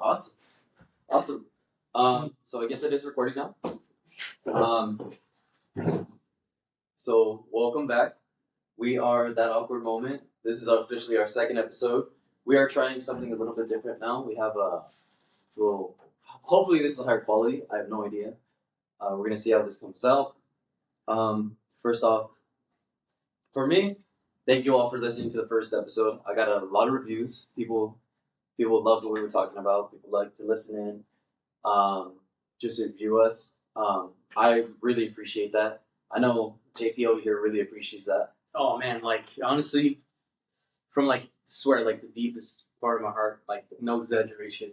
Awesome. Awesome. So I guess it is recording now. Um, so welcome back. We are That Awkward Moment. This is officially our second episode. We are trying something a little bit different now. We have well, hopefully this is higher quality. I have no idea. We're gonna see how this comes out. First off, for me, thank you all for listening to the first episode. I got a lot of reviews. People loved what we were talking about. People like to listen in. Just review us. I really appreciate that. I know JP over here really appreciates that. Oh man, like honestly, from swear the deepest part of my heart, like no exaggeration.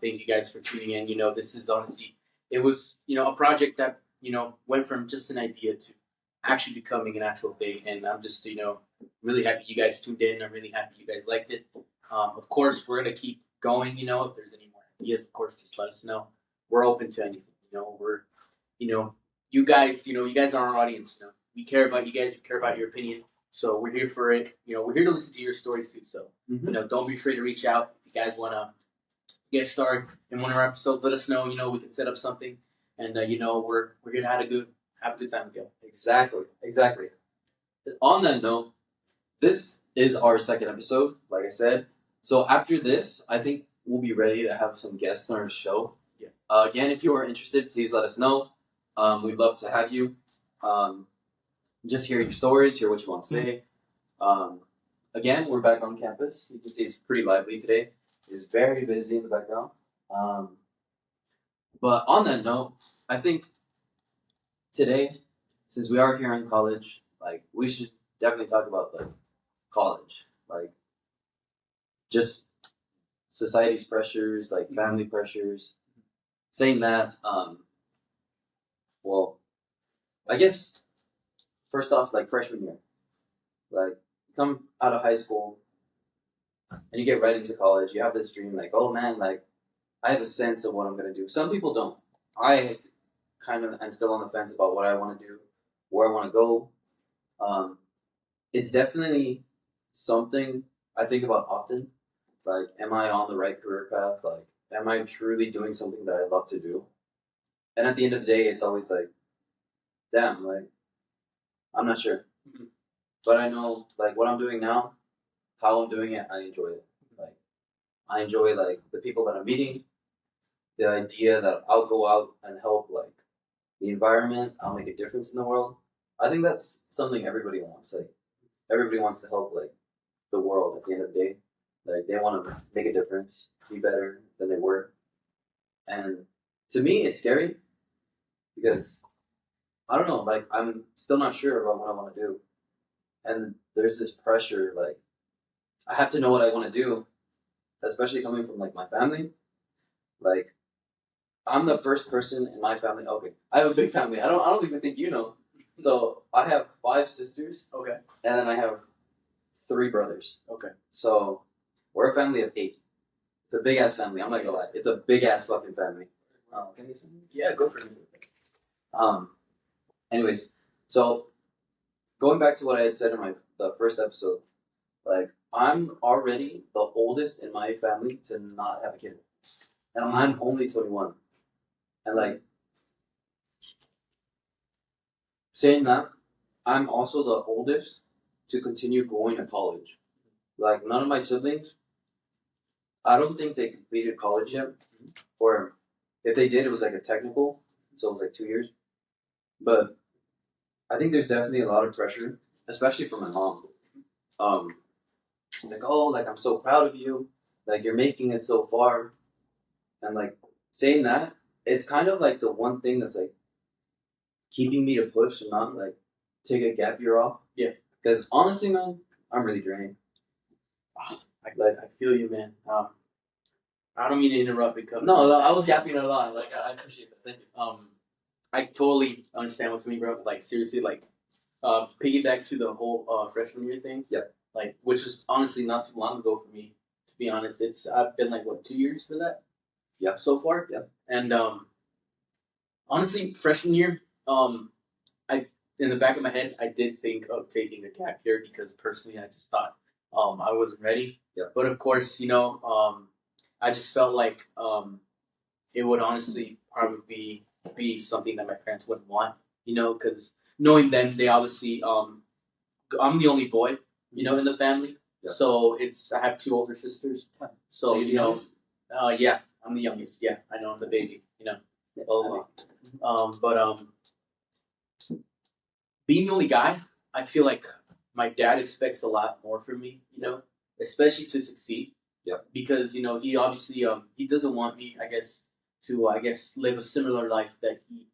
Thank you guys for tuning in. This is honestly, it was a project that went from just an idea to actually becoming an actual thing, and I'm just really happy you guys tuned in. I'm really happy you guys liked it. Of course, we're gonna keep going. If there's any more ideas, of course, just let us know. We're open to anything. We're you guys, you guys are our audience. We care about you guys. We care about your opinion. So we're here for it. We're here to listen to your stories too. So don't be afraid to reach out if you guys want to get started in one of our episodes. Let us know. We can set up something, and we're here to have a good time with you. Exactly. On that note, this is our second episode, like I said. So after this, I think we'll be ready to have some guests on our show. Yeah. Again, if you are interested, please let us know. We'd love to have you. Just hear your stories, hear what you want to say. Again, we're back on campus. You can see it's pretty lively today. It's very busy in the background. But on that note, I think today, since we are here in college, we should definitely talk about college, just society's pressures, family pressures. Saying that, well, I guess first off, freshman year, you come out of high school and you get right into college. You have this dream, oh man, I have a sense of what I'm gonna do. Some people don't. I kind of am still on the fence about what I want to do, where I want to go. It's definitely something I think about often. Am I on the right career path? Am I truly doing something that I love to do? And at the end of the day, it's always damn, I'm not sure. Mm-hmm. But I know, what I'm doing now, how I'm doing it, I enjoy it. I enjoy, the people that I'm meeting, the idea that I'll go out and help, the environment, I'll make a difference in the world. I think that's something everybody wants. Everybody wants to help, the world at the end of the day. They want to make a difference, be better than they were. And to me, it's scary because I don't know, I'm still not sure about what I want to do. And there's this pressure, I have to know what I want to do, especially coming from my family. I'm the first person in my family. Okay, I have a big family. I don't even think you know. So I have 5 sisters. Okay. And then I have 3 brothers. Okay. So we're a family of 8. It's a big ass family. I'm not gonna lie. It's a big ass fucking family. Can you see? Yeah, go for it. Anyways, so going back to what I had said in the first episode, I'm already the oldest in my family to not have a kid, and I'm only 21. And saying that, I'm also the oldest to continue going to college. None of my siblings, I don't think they completed college yet, or if they did, it was a technical, so it was 2 years. But I think there's definitely a lot of pressure, especially from my mom. She's oh, I'm so proud of you, you're making it so far, and saying that, it's kind of the one thing that's keeping me to push and not take a gap year off. Yeah. Because honestly, man, I'm really drained. I feel you, man. I don't mean to interrupt because no, I was yapping a lot. I appreciate that. Thank you. I totally understand what you mean, bro. Seriously, piggyback to the whole freshman year thing. Yeah. Which was honestly not too long ago for me. To be honest, I've been 2 years for that. Yeah. So far. Yeah. And honestly, freshman year, I in the back of my head, I did think of taking a gap year because personally, I just thought I wasn't ready. Yeah. But of course, I just felt like it would honestly probably be something that my parents wouldn't want, because knowing them, they obviously I'm the only boy, in the family. Yeah. So I have two older sisters. So you're the youngest? Yeah, I'm the youngest. Yeah, I know I'm the baby. But being the only guy, I feel like my dad expects a lot more from me. Especially to succeed. Yeah. Because he obviously he doesn't want me, I guess, to live a similar life that he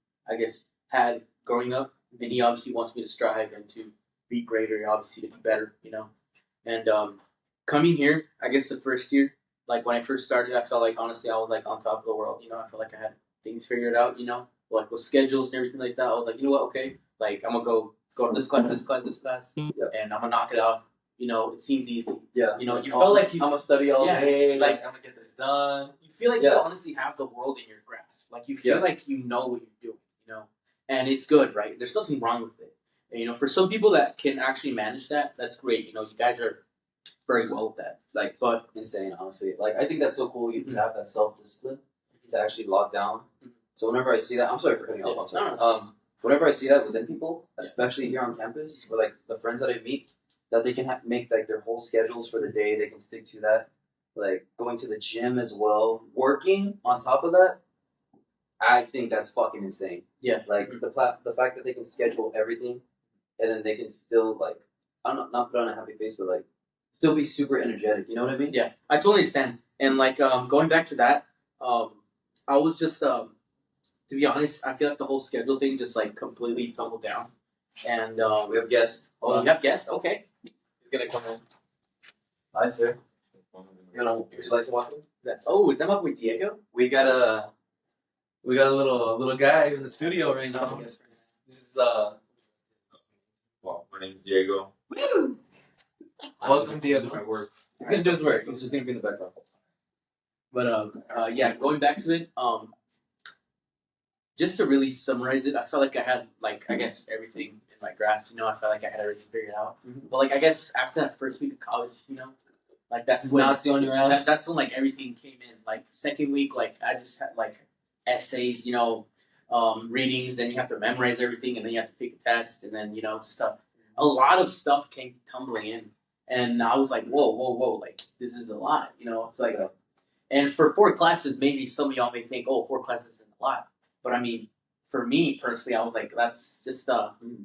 had growing up, and he obviously wants me to strive and to be greater, obviously to be better. And coming here, I guess the first year, like when I first started, I felt like honestly I was like on top of the world. I felt like I had things figured out. Like with schedules and everything like that. I was like, you know what, okay, like I'm gonna go to this class, Yeah. and I'm gonna knock it out. It seems easy. Yeah. You felt like I'm gonna study all day. like I'm gonna get this done. you feel like Yeah. you honestly have the world in your grasp. Like you feel Yeah. like you know what you're doing. And it's good, right? There's nothing wrong with it. And, for some people that can actually manage that, that's great. You guys are very well with that. Like, But insane, honestly. Like, I think that's so cool. You to have that self discipline to actually lock down. So whenever I see that, I'm sorry for cutting off. I'm sorry. No. Whenever I see that within people, especially here on campus, or like the friends that I meet, that they can make like their whole schedules for the day, they can stick to that. Like going to the gym as well, working on top of that. I think that's fucking insane. Yeah. Like the fact that they can schedule everything, and then they can still like, I'm not put on a happy face, but like still be super energetic. You know what I mean? Yeah, I totally understand. And like going back to that, I was just to be honest, I feel like the whole schedule thing just like completely tumbled down. And We have guests. oh, you have guests? Okay. He's gonna come in. Hi, sir. Would you like to walk in? Is that up with Diego? We got a little guy in the studio right now. This is Well, my name is Diego. welcome Diego. My work. He's gonna do his work. He's just gonna be in the background. But yeah, going back to it, just to really summarize it, I felt like I had like I guess everything in my grasp. I felt like I had everything figured out. But like I guess after that first week of college, like that's when Knots you on your ass. that's when like everything came in. Like second week, like I just had like essays, readings, and you have to memorize everything, and then you have to take a test, and then just a lot of stuff came tumbling in, and I was like, whoa, like this is a lot, It's like, and for 4 classes, maybe some of y'all may think, oh, 4 classes isn't a lot, but I mean, for me personally, I was like, that's just it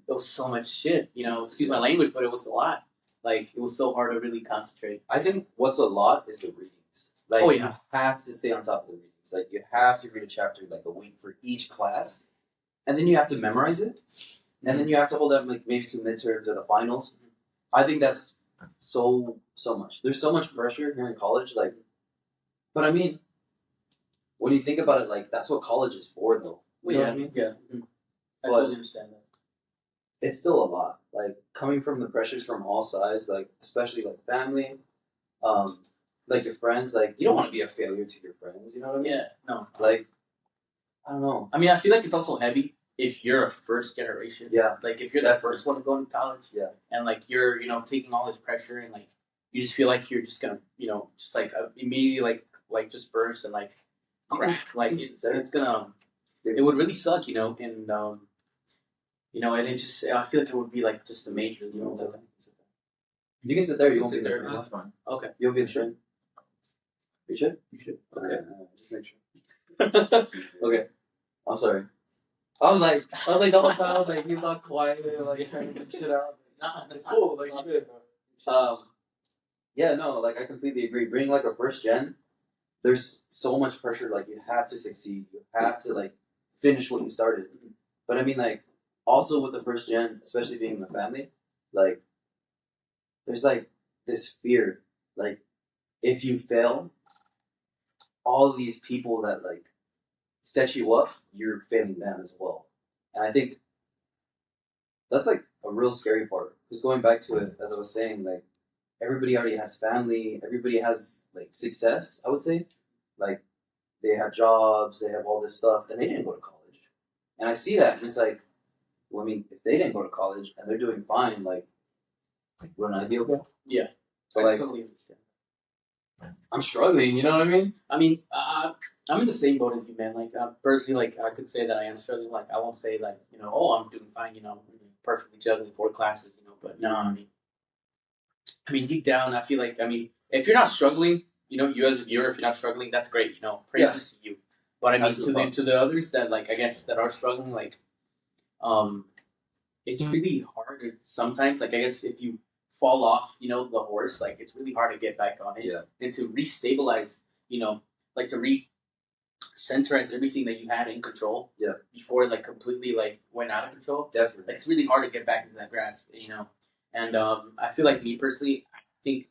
was so much shit, Excuse my language, but it was a lot. Like it was so hard to really concentrate. I think what's a lot is the readings. Like Oh, you yeah. have to stay on top of the readings. Like you have to read a chapter like a week for each class, and then you have to memorize it, and then you have to hold that like maybe to midterms or the finals. I think that's so much. There's so much pressure here in college. Like, but I mean, when you think about it, like that's what college is for, though. You know what I mean? Yeah. I But- totally understand that. It's still a lot. Like coming from the pressures from all sides, like especially like family, like your friends. Like you don't want to be a failure to your friends. You know what I mean? Yeah, no. Like I don't know. I mean, I feel like it's also heavy if you're a first generation. Yeah. Like if you're that first one to go to college. Yeah. And like you're, taking all this pressure and like you just feel like you're just gonna, just like immediately like just burst and like crack. Like it's gonna, it would really suck, and and it just I feel like it would be like just a major, like, You can sit there. You won't Sit be there. there. That's fine. okay. You'll be in the train. You should. You should. Okay. Just make sure. Okay. I'm sorry. I was like the whole time. I was like, he was all quiet, like trying to get shit out. Nah, It's cool. Like you did. Yeah. No. Like I completely agree. Being like a first gen, there's so much pressure. Like you have to succeed. You have to like finish what you started. But I mean, like also with the first gen, especially being in the family, like there's like this fear. Like if you fail, all of these people that like set you up, you're failing them as well. And I think that's like a real scary part. Because going back to it, as I was saying, like everybody already has family, everybody has like success, I would say. Like they have jobs, they have all this stuff, and they didn't go to college. And I see that, and it's like, well, I mean, if they didn't go to college and they're doing fine, like wouldn't I be okay? Yeah. But I like, totally understand. I'm struggling. You know what I mean? I mean, I'm in the same boat as you, man. Like, personally, like, I could say that I am struggling. Like, I won't say, like, oh, I'm doing fine, I'm perfectly juggling 4 classes, but no, I mean, deep down, I feel like, if you're not struggling, you as a viewer, if you're not struggling, that's great, praises to you. But I mean, to the others that, like, I guess, that are struggling, like, it's really hard sometimes. Like, I guess if you fall off, the horse, like, it's really hard to get back on it. Yeah. And to restabilize, like, to centralize everything that you had in control. Yeah. Before it, like, completely, like, went out of control. Definitely. Like, it's really hard to get back into that grasp, And I feel like, me personally, I think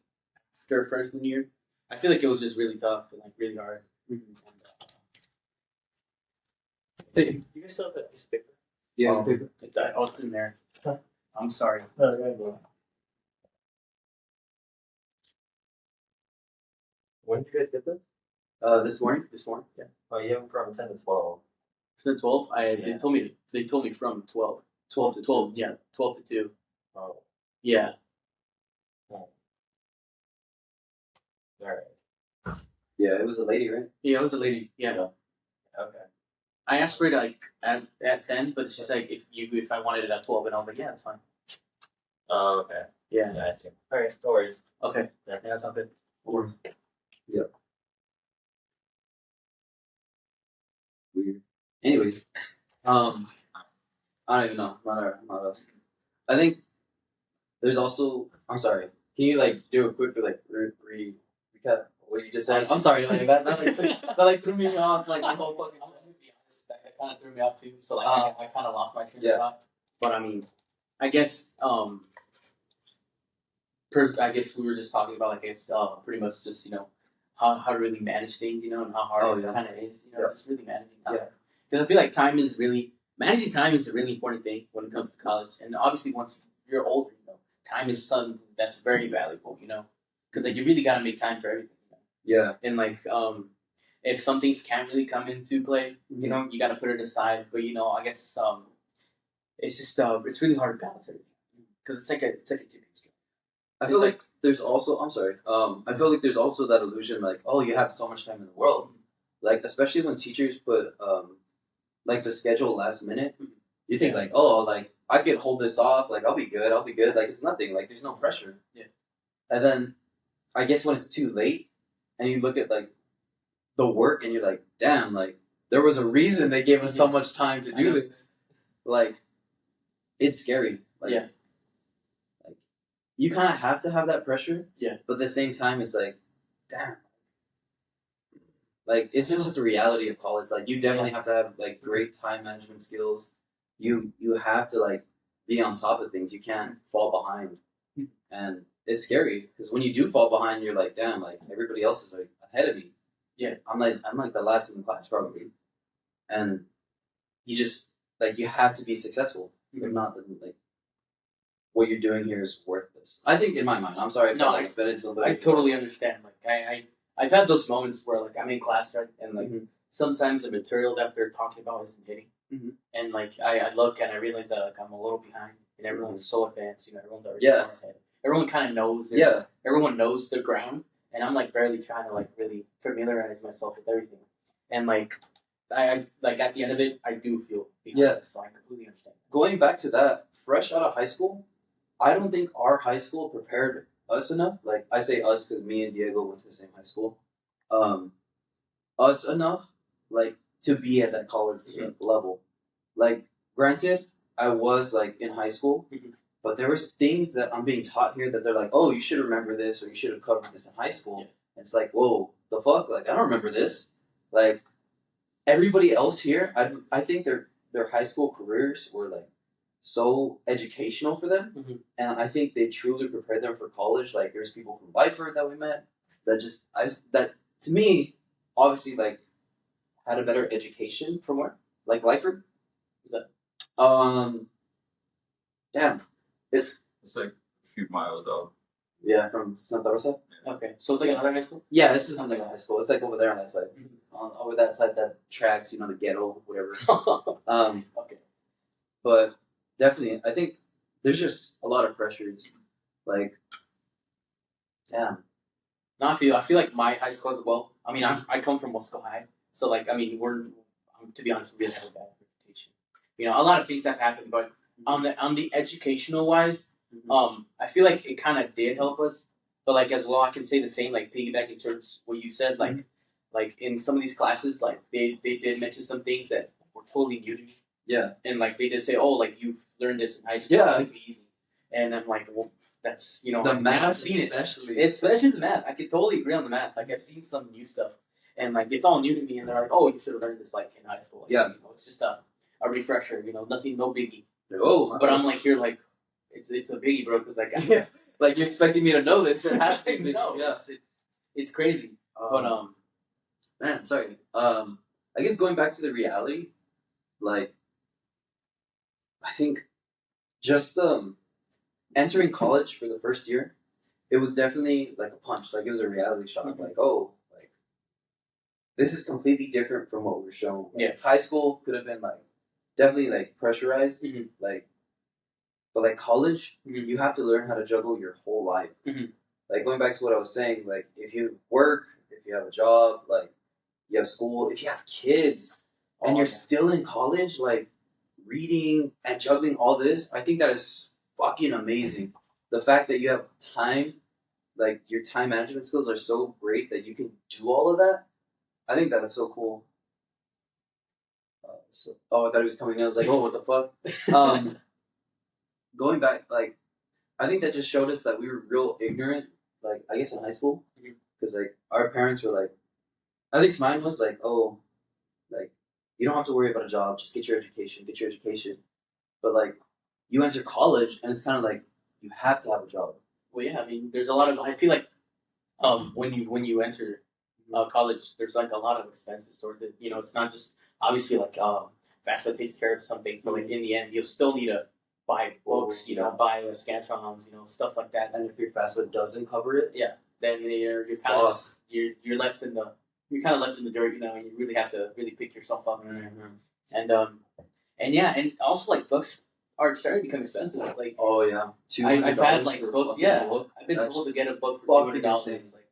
after freshman year, I feel like it was just really tough and, like, really hard. Mm-hmm. Hey, you guys still have that piece of paper? Yeah. It's in there. I'm sorry. When did you guys get this? This morning. Yeah. Oh, you have them from 10 to 12. From 12, they told me from 12. 12 to 12. Yeah, 12 to 2. Oh. Yeah. All right. Yeah, it was a lady, right? Yeah, it was a lady. Yeah. Okay. I asked for it like at 10, but she's like, if I wanted it at 12, and I was like, yeah, that's fine. Oh, okay. Yeah. I see. All right, no worries. Okay. Yeah, that's not good. No worries. Yep. Weird. Anyways, I don't even know. Not us. I think there's also. I'm sorry. Can you like do a quick like recap what you just said? I'm sorry, like that threw me off like the whole fucking. I'm gonna be honest, that kind of threw me off too. So like I kind of lost my train of thought. But I mean, I guess I guess we were just talking about like it's pretty much just how to really manage things, and how hard it kind of is, just really managing time. Yeah. Because I feel like managing time is a really important thing when it comes to college, and obviously once you're older, time is something that's very valuable, because like you really got to make time for everything. Yeah. And like if some things can't really come into play, you got to put it aside. But I guess it's just it's really hard to balance everything because it's like a tipping scale. I feel like there's also. I'm sorry. I feel like there's also that illusion, like, oh, you have so much time in the world, like especially when teachers put like the schedule last minute. You think like, oh, like I could hold this off, like I'll be good. Like it's nothing. Like there's no pressure. Yeah. And then, I guess when it's too late, and you look at like the work, and you're like, damn, like there was a reason they gave us so much time to do this. Like, it's scary. Like, yeah. You kind of have to have that pressure. Yeah. But at the same time, it's like, damn. Like, it's just the reality of college. Like, you definitely have to have, like, great time management skills. You have to, like, be on top of things. You can't fall behind. And it's scary. Because when you do fall behind, you're like, damn, like, everybody else is, like, ahead of me. Yeah. I'm like the last in the class, probably. And you just, like, you have to be successful. If not, then, like, what you're doing here is worthless. I think in my mind. I'm sorry. I totally understand. Like I've had those moments where like I'm in class, right, and like sometimes the material that they're talking about isn't hitting, and like I look and I realize that like I'm a little behind, and everyone's so advanced. Everyone's already far ahead. Everyone kind of knows. Everyone knows the ground, and I'm like barely trying to like really familiarize myself with everything, and like I like at the end of it, I do feel behind. So I completely understand. Going back to that, fresh out of high school, I don't think our high school prepared us enough. Like, I say us because me and Diego went to the same high school. Us enough, like, to be at that college level. Like, granted, I was, like, in high school, but there was things that I'm being taught here that they're like, oh, you should remember this, or you should have covered this in high school. Yeah. It's like, whoa, the fuck? Like, I don't remember this. Like, everybody else here, I think their high school careers were, like, so educational for them, and I think they truly prepared them for college. Like, there's people from Lyford that we met that to me, obviously, like, had a better education from where, like, Lyford. Is that? Damn. It's like a few miles out. Yeah, from Santa Rosa. Okay, so it's like another high school. Yeah, it's just like a high school. It's like over there on that side, over that side that tracks, the ghetto, whatever. Okay, but. Definitely, I think there's just a lot of pressures. Like, damn. No, I feel like my high school as well. I mean, I come from Moscow High, so like I mean, to be honest, we really have a bad reputation. You know, a lot of things have happened, but on the educational wise, I feel like it kind of did help us. But like as well, I can say the same. Like piggyback in terms what you said, like in some of these classes, like they did mention some things that were totally new to me. Yeah. And like they did say, oh, like you've learned this in high school, Yeah. it should be easy. And I'm like, well, that's The I've math, seen it. especially. Especially the math. I could totally agree on the math. Like I've seen some new stuff, and like it's all new to me. And they're like, "Oh, you should have learned this like in high school." Like, Yeah. you know, it's just a refresher. You know, nothing, no biggie. Oh, But I'm like here, like it's a biggie, bro. Because like like you're expecting me to know this? It has to be. no, Yeah. it's crazy. But Man, sorry. I guess going back to the reality, like, I think just entering college for the first year, it was definitely like a punch. Like it was a reality shock. Mhm. Like, oh, like this is completely different from what we were shown. Like, Yeah. high school could have been like definitely like pressurized, Mhm. like, but like college, Mhm. you have to learn how to juggle your whole life. Mhm. Like going back to what I was saying, like if you work, if you have a job, like you have school, if you have kids, and you're still in college, like reading and juggling all this, I think that is fucking amazing. The fact that you have time, like your time management skills are so great that you can do all of that. I think that is so cool. I thought he was coming in. I was like, oh, what the fuck? Going back, like, I think that just showed us that we were real ignorant, like, I guess in high school. Mhm. Because, like, our parents were like, at least mine was like, oh, like, you don't have to worry about a job. Just get your education. But, like, you enter college, and it's kind of like, you have to have a job. Well, yeah. I mean, there's a lot of. I feel like when you enter college, there's like a lot of expenses towards it. You know, it's not just obviously like FAFSA takes care of some things, but like in the end, you'll still need to buy books. You know, buy scantrons. You know, stuff like that. And if your FAFSA doesn't cover it, Then you're kind of you're left in the kind of left in the dirt. You know, and you really have to really pick yourself up. And yeah, and also like books are starting to become expensive. Like oh yeah, I've had like for a books. fucking Yeah, book. I've been That's told to get a book for fucking $200. insane. Like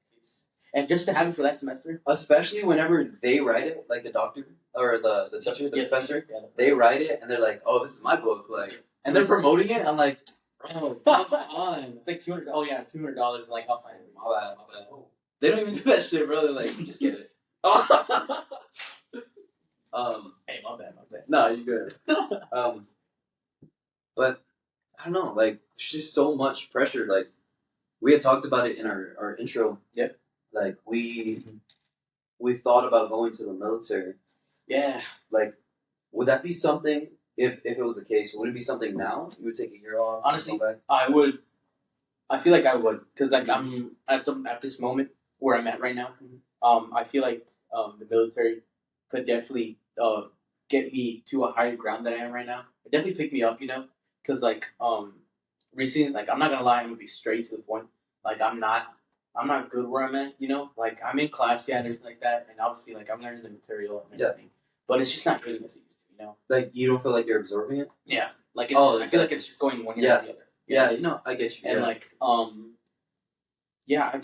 and just to have it for that semester. Especially whenever they write it, like the doctor or the teacher, the professor, they write it and they're like, "Oh, this is my book," like, and they're promoting it. I'm like, "Bro, come on!" It's like $200. Oh yeah, $200. Like I'll sign it. My bad. They don't even do that shit, bro. They're like, "Just get it." Hey, my bad. No, you good. But I don't know. Like, there's just so much pressure. Like, we had talked about it in our intro. Yep. Like we thought about going to the military. Yeah. Like, would that be something? If it was the case, would it be something now? You would take a year off. Honestly, go back? I would. I feel like I would, because like I'm at this moment where I'm at right now. I feel like the military could definitely get me to a higher ground than I am right now. It definitely pick me up, you know, because like recently, like I'm not gonna lie, I'm gonna be straight to the point. Like I'm not good where I'm at, you know. Like I'm in class, yeah, and everything like that, and obviously like I'm learning the material and everything, but it's just not hitting as it used to, you know. Like, you don't feel like you're absorbing it? Yeah, like it's just, I feel like it's just going one year to the other. Yeah, you know, I get you. And like, yeah,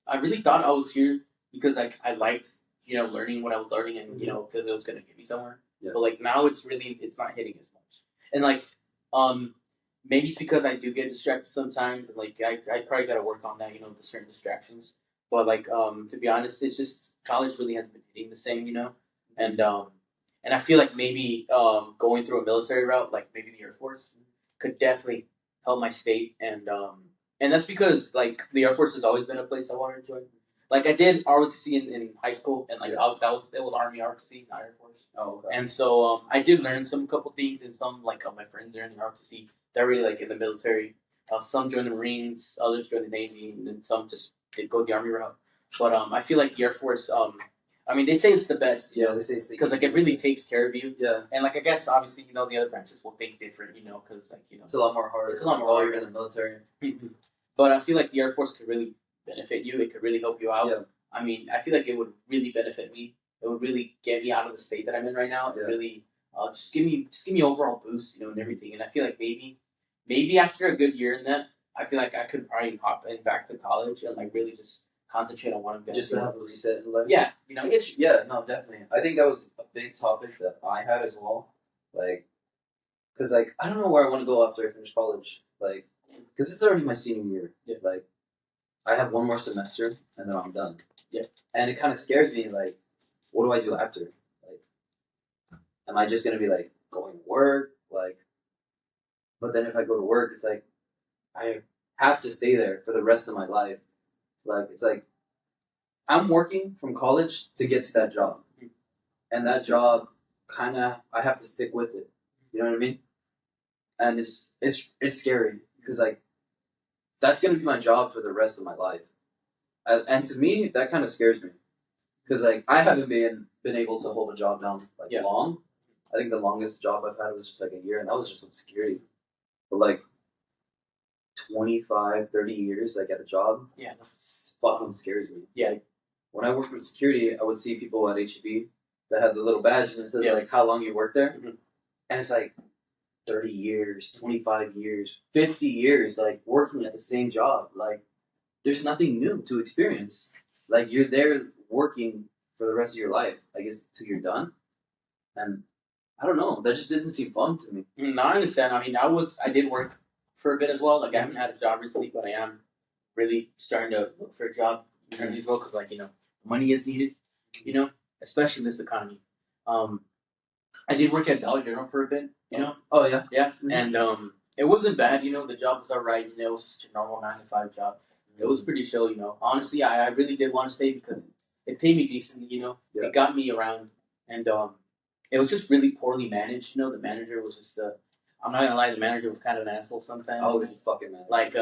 I really thought I was here because like I liked, you know, learning what I was learning and you know because it was gonna get me somewhere. Yeah. But like now it's not hitting as much. And like, maybe it's because I do get distracted sometimes, and like I probably gotta work on that, you know, the certain distractions. But like, to be honest, it's just college really hasn't been hitting the same, you know, and I feel like maybe going through a military route, like maybe the Air Force, could definitely help my state, and that's because like the Air Force has always been a place I wanted to join. Like I did ROTC in high school, and like it was Army ROTC, not Air Force. Oh, okay. And so I did learn some couple things, and some like my friends there in the ROTC they're really like in the military. Some joined the Marines, others joined the Navy, and then some just did go the Army route. But I feel like the Air Force. I mean, they say it's the best. Yeah, they say it's because like it really takes care of you. Yeah, and like I guess obviously you know the other branches will think different, you know, because like you know it's a lot more harder. It's a lot more while harder. you're in the military. But I feel like the Air Force could really benefit you. It could really help you out. Yeah. I mean, I feel like it would really benefit me. It would really get me out of the state that I'm in right now. It really just give me overall boost, you know, and everything. And I feel like maybe after a good year in that, I feel like I could probably hop in back to college and like really just concentrate on what I'm gonna Just do. to have a reset in life. Yeah, you know, I get you. Yeah, no, definitely. I think that was a big topic that I had as well. Like, because, like, I don't know where I want to go after I finish college. Like, because this is already my senior year. Yeah. Like, I have one more semester and then I'm done. Yeah. And it kind of scares me. Like, what do I do after? Like, am I just going to be, like, going to work? Like, but then if I go to work, it's like, I have to stay there for the rest of my life. Like, it's like, I'm working from college to get to that job. And that job, kind of, I have to stick with it. You know what I mean? And it's scary because, like, that's going to be my job for the rest of my life. And to me, that kind of scares me. Because, like, I haven't been able to hold a job down, like, Yeah. long. I think the longest job I've had was just, like, a year, and that was just with security. But, like, 25, 30 years, like, at a job, yeah, fucking scares me. Yeah. Like, when I worked in security, I would see people at HEB that had the little badge, and it says, Yeah. like, how long you worked there. Mhm. And it's, like, 30 years, 25 years, 50 years, like, working at the same job. Like, there's nothing new to experience. Like, you're there working for the rest of your life, I guess, till you're done. And I don't know, that just doesn't seem fun to me. No, I understand. I mean, I did work for a bit as well. Like, I haven't had a job recently, but I am really starting to look for a job as well because, like, you know, money is needed. You know, especially in this economy. I did work at Dollar General for a bit. You know, Oh, yeah? yeah, Mhm. and it wasn't bad. You know, the job was alright. You know, it was just a normal 9 to 5 job. It was pretty chill. You know, honestly, I really did want to stay because it paid me decently. You know, Yeah. it got me around, and it was just really poorly managed. You know, the manager was just I'm not gonna lie, the manager was kind of an asshole sometimes. Oh, he's a fucking man. Like,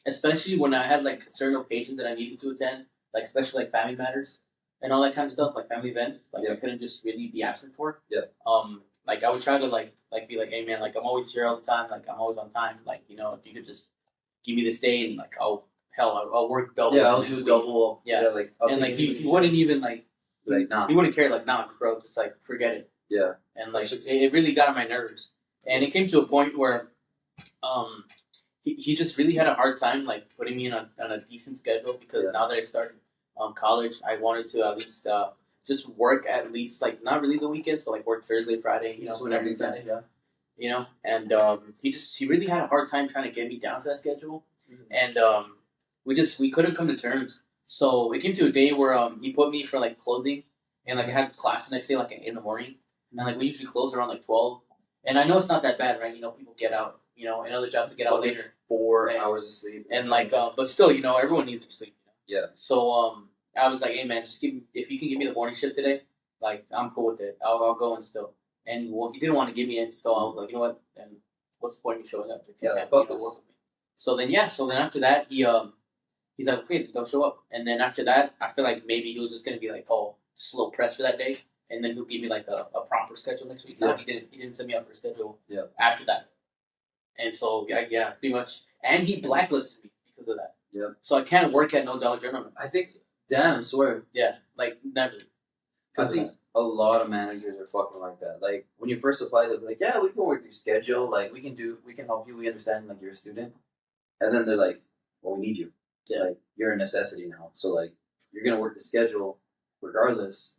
especially when I had like certain occasions that I needed to attend, like especially like family matters and all that kind of stuff, like family events. Like, Yeah. I couldn't just really be absent for. Yeah. Like, I would try to like be like, hey man, like, I'm always here all the time. Like, I'm always on time. Like, you know, if you could just give me this day, and like, I'll work double. Yeah, I'll next do week. double. Yeah. Like, I'll And take like, he anything. wouldn't even like Nah. he wouldn't care. Like, nah, bro, just like forget it. Yeah. And like, Should- it really got on my nerves. And it came to a point where, he just really had a hard time like putting me on a decent schedule because Yeah. now that I started college, I wanted to at least just work at least like not really the weekends, but like work Thursday, Friday, you know, Just whenever you can. Saturday, Yeah. you know. And he really had a hard time trying to get me down to that schedule, Mhm. and we couldn't come to terms. So it came to a day where he put me for like closing, and like I had class the next day like at 8 in the morning, and like we usually close around like 12. And I know it's not that bad, right? You know, people get out, you know, and other jobs get out Fucking later. 4 Right. hours of sleep. And like, but still, you know, everyone needs to sleep. Yeah. So I was like, hey man, just if you can give me the morning shift today, like I'm cool with it. I'll go and still. And well, he didn't want to give me it, so I was like, you know what? Then what's the point of you showing up if you Yeah, can't fuck you know, this. work with me? So then after that he's like, okay, don't show up. And then after that, I feel like maybe he was just gonna be like, oh, slow press for that day, and then he'll give me like a proper schedule next week. No, Yeah. he didn't send me up for a schedule. Yeah. After that. And so yeah, pretty much. And he blacklisted me because of that. Yeah. So I can't work at no Dollar General. I think, damn, I swear. Yeah, like never. I Because think a lot of managers are fucking like that. Like, when you first apply, they'll be like, yeah, we can work your schedule. Like, we can help you. We understand, like, you're a student. And then they're like, well, we need you. Yeah. Like, you're a necessity now. So, like, you're going to work the schedule regardless.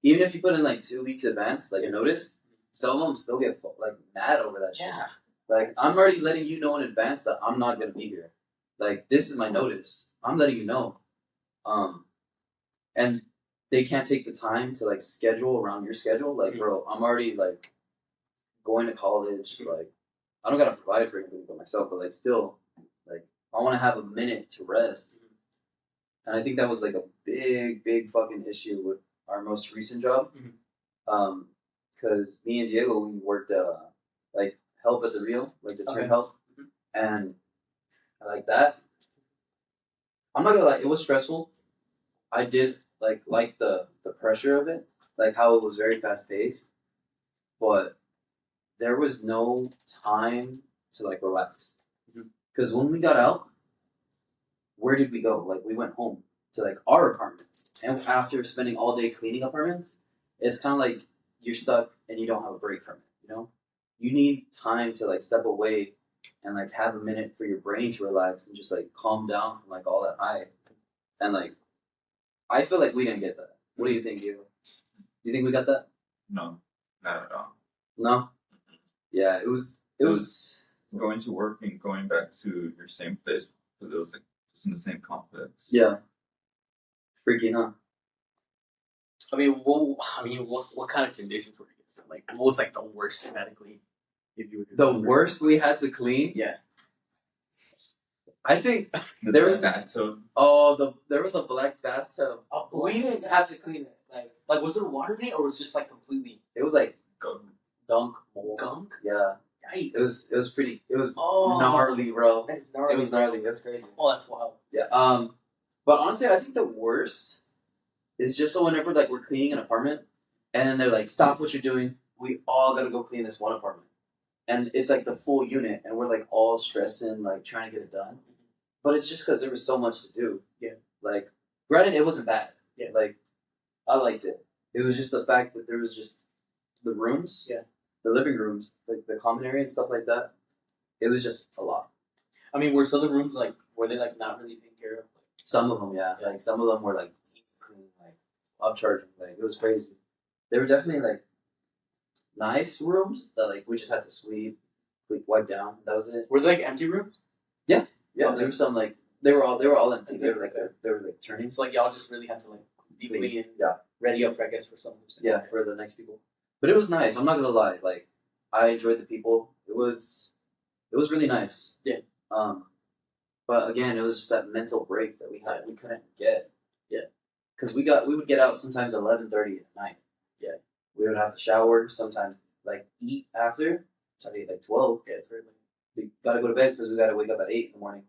Even if you put in, like, 2 weeks advance, like, a notice, some of them still get, like, mad over that shit. yeah, Like, I'm already letting you know in advance that I'm not going to be here. Like, this is my notice. I'm letting you know. And they can't take the time to, like, schedule around your schedule. Like, bro, I'm already, like, going to college. Like, I don't got to provide for anything but myself. But, like, still, like, I want to have a minute to rest. And I think that was, like, a big fucking issue with our most recent job. Because me and Diego, we worked, like, help at the Rio, like the turn Okay. help, and I like that. I'm not gonna lie, it was stressful. I did like the pressure of it, like how it was very fast paced, but there was no time to like relax. Because when we got out, where did we go? Like we went home to like our apartment, and after spending all day cleaning apartments, it's kind of like you're stuck and you don't have a break from it. You know, you need time to like step away and like have a minute for your brain to relax and just like calm down from like all that high. and like I feel like we didn't get that. What do you think, Diego? Do you think we got that? No, not at all. No. Yeah, it was. Going to work and going back to your same place because it was like just in the same complex. Yeah. Freaky, huh? I mean, what kind of conditions were you in? Like, what was like the worst medically? If you would The worst we had to clean. Yeah. I think The there was bathtub. there was a black bathtub. We didn't have to clean it. Like was there water in it, or was it just like completely It was like Go. dunk. gunk? Yeah. Yikes! It was pretty. It was oh, gnarly, bro. That is gnarly. It was gnarly. It was crazy. Oh, that's wild. Yeah. But honestly, I think the worst is just so whenever like we're cleaning an apartment, and then they're like, "Stop what you're doing. We all gotta go clean this one apartment," and it's like the full unit, and we're like all stressing, like trying to get it done. But it's just because there was so much to do. Yeah. Like, granted, it wasn't bad. Yeah. Like, I liked it. It was just the fact that there was just the rooms. Yeah. The living rooms, like the common area and stuff like that. It was just a lot. I mean, were some of the rooms like were they like not really taken care of? Some of them, yeah. Like some of them were like deep clean, like upcharging. Like it was crazy. They were definitely like nice rooms that like we just had to sweep, like wipe down. That was it. Were they like empty rooms? Yeah, there were some like they were all empty. They were like turning. So like y'all just really had to like be clean and Yeah, ready up for I guess for something. yeah, for the next people. But it was nice. I'm not gonna lie. Like I enjoyed the people. It was really nice. Yeah. But again, it was just that mental break that we had. We couldn't get. Yeah. Because we would get out sometimes 11:30 at night. Yeah. We would have to shower sometimes, like eat after. Sometimes eat like 12. Yeah, it's really We gotta go to bed because we gotta wake up at 8 in the morning.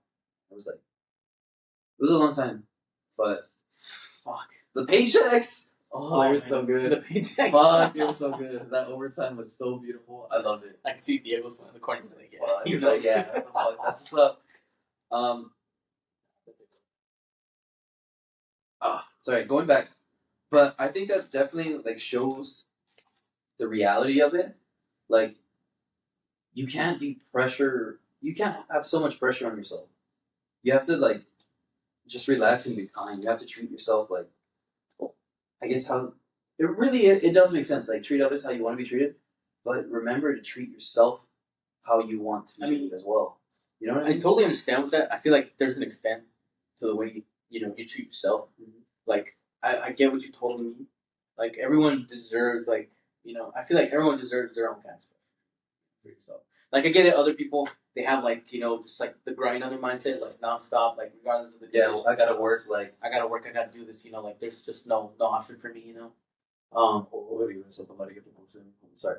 It was a long time, but fuck. the paychecks. Oh, they were man. so good. The paychecks. Fuck, it was so good. That overtime was so beautiful. I loved it. I could see Diego smiling in the corner. He's like, yeah. Well, he was like, yeah, what the fuck, that's what's up. Sorry, going back, but I think that definitely like shows the reality of it. Like, you can't have so much pressure on yourself. You have to like just relax and be kind. You have to treat yourself like, well, I guess how it does make sense. Like treat others how you want to be treated, but remember to treat yourself how you want to be treated as well. You know what I I mean? totally understand with that. I feel like there's an extent to the way you treat yourself. Like I get what you told me. Like everyone deserves I feel like everyone deserves their own kind of stuff for yourself. Like I get it. Other people they have just like the grind on their mindset, like nonstop, like regardless of the Yeah, conditions. I gotta work. Like, I gotta work. I gotta do this. Like there's just no option for me. what are you doing? Something about to get the motion. Sorry.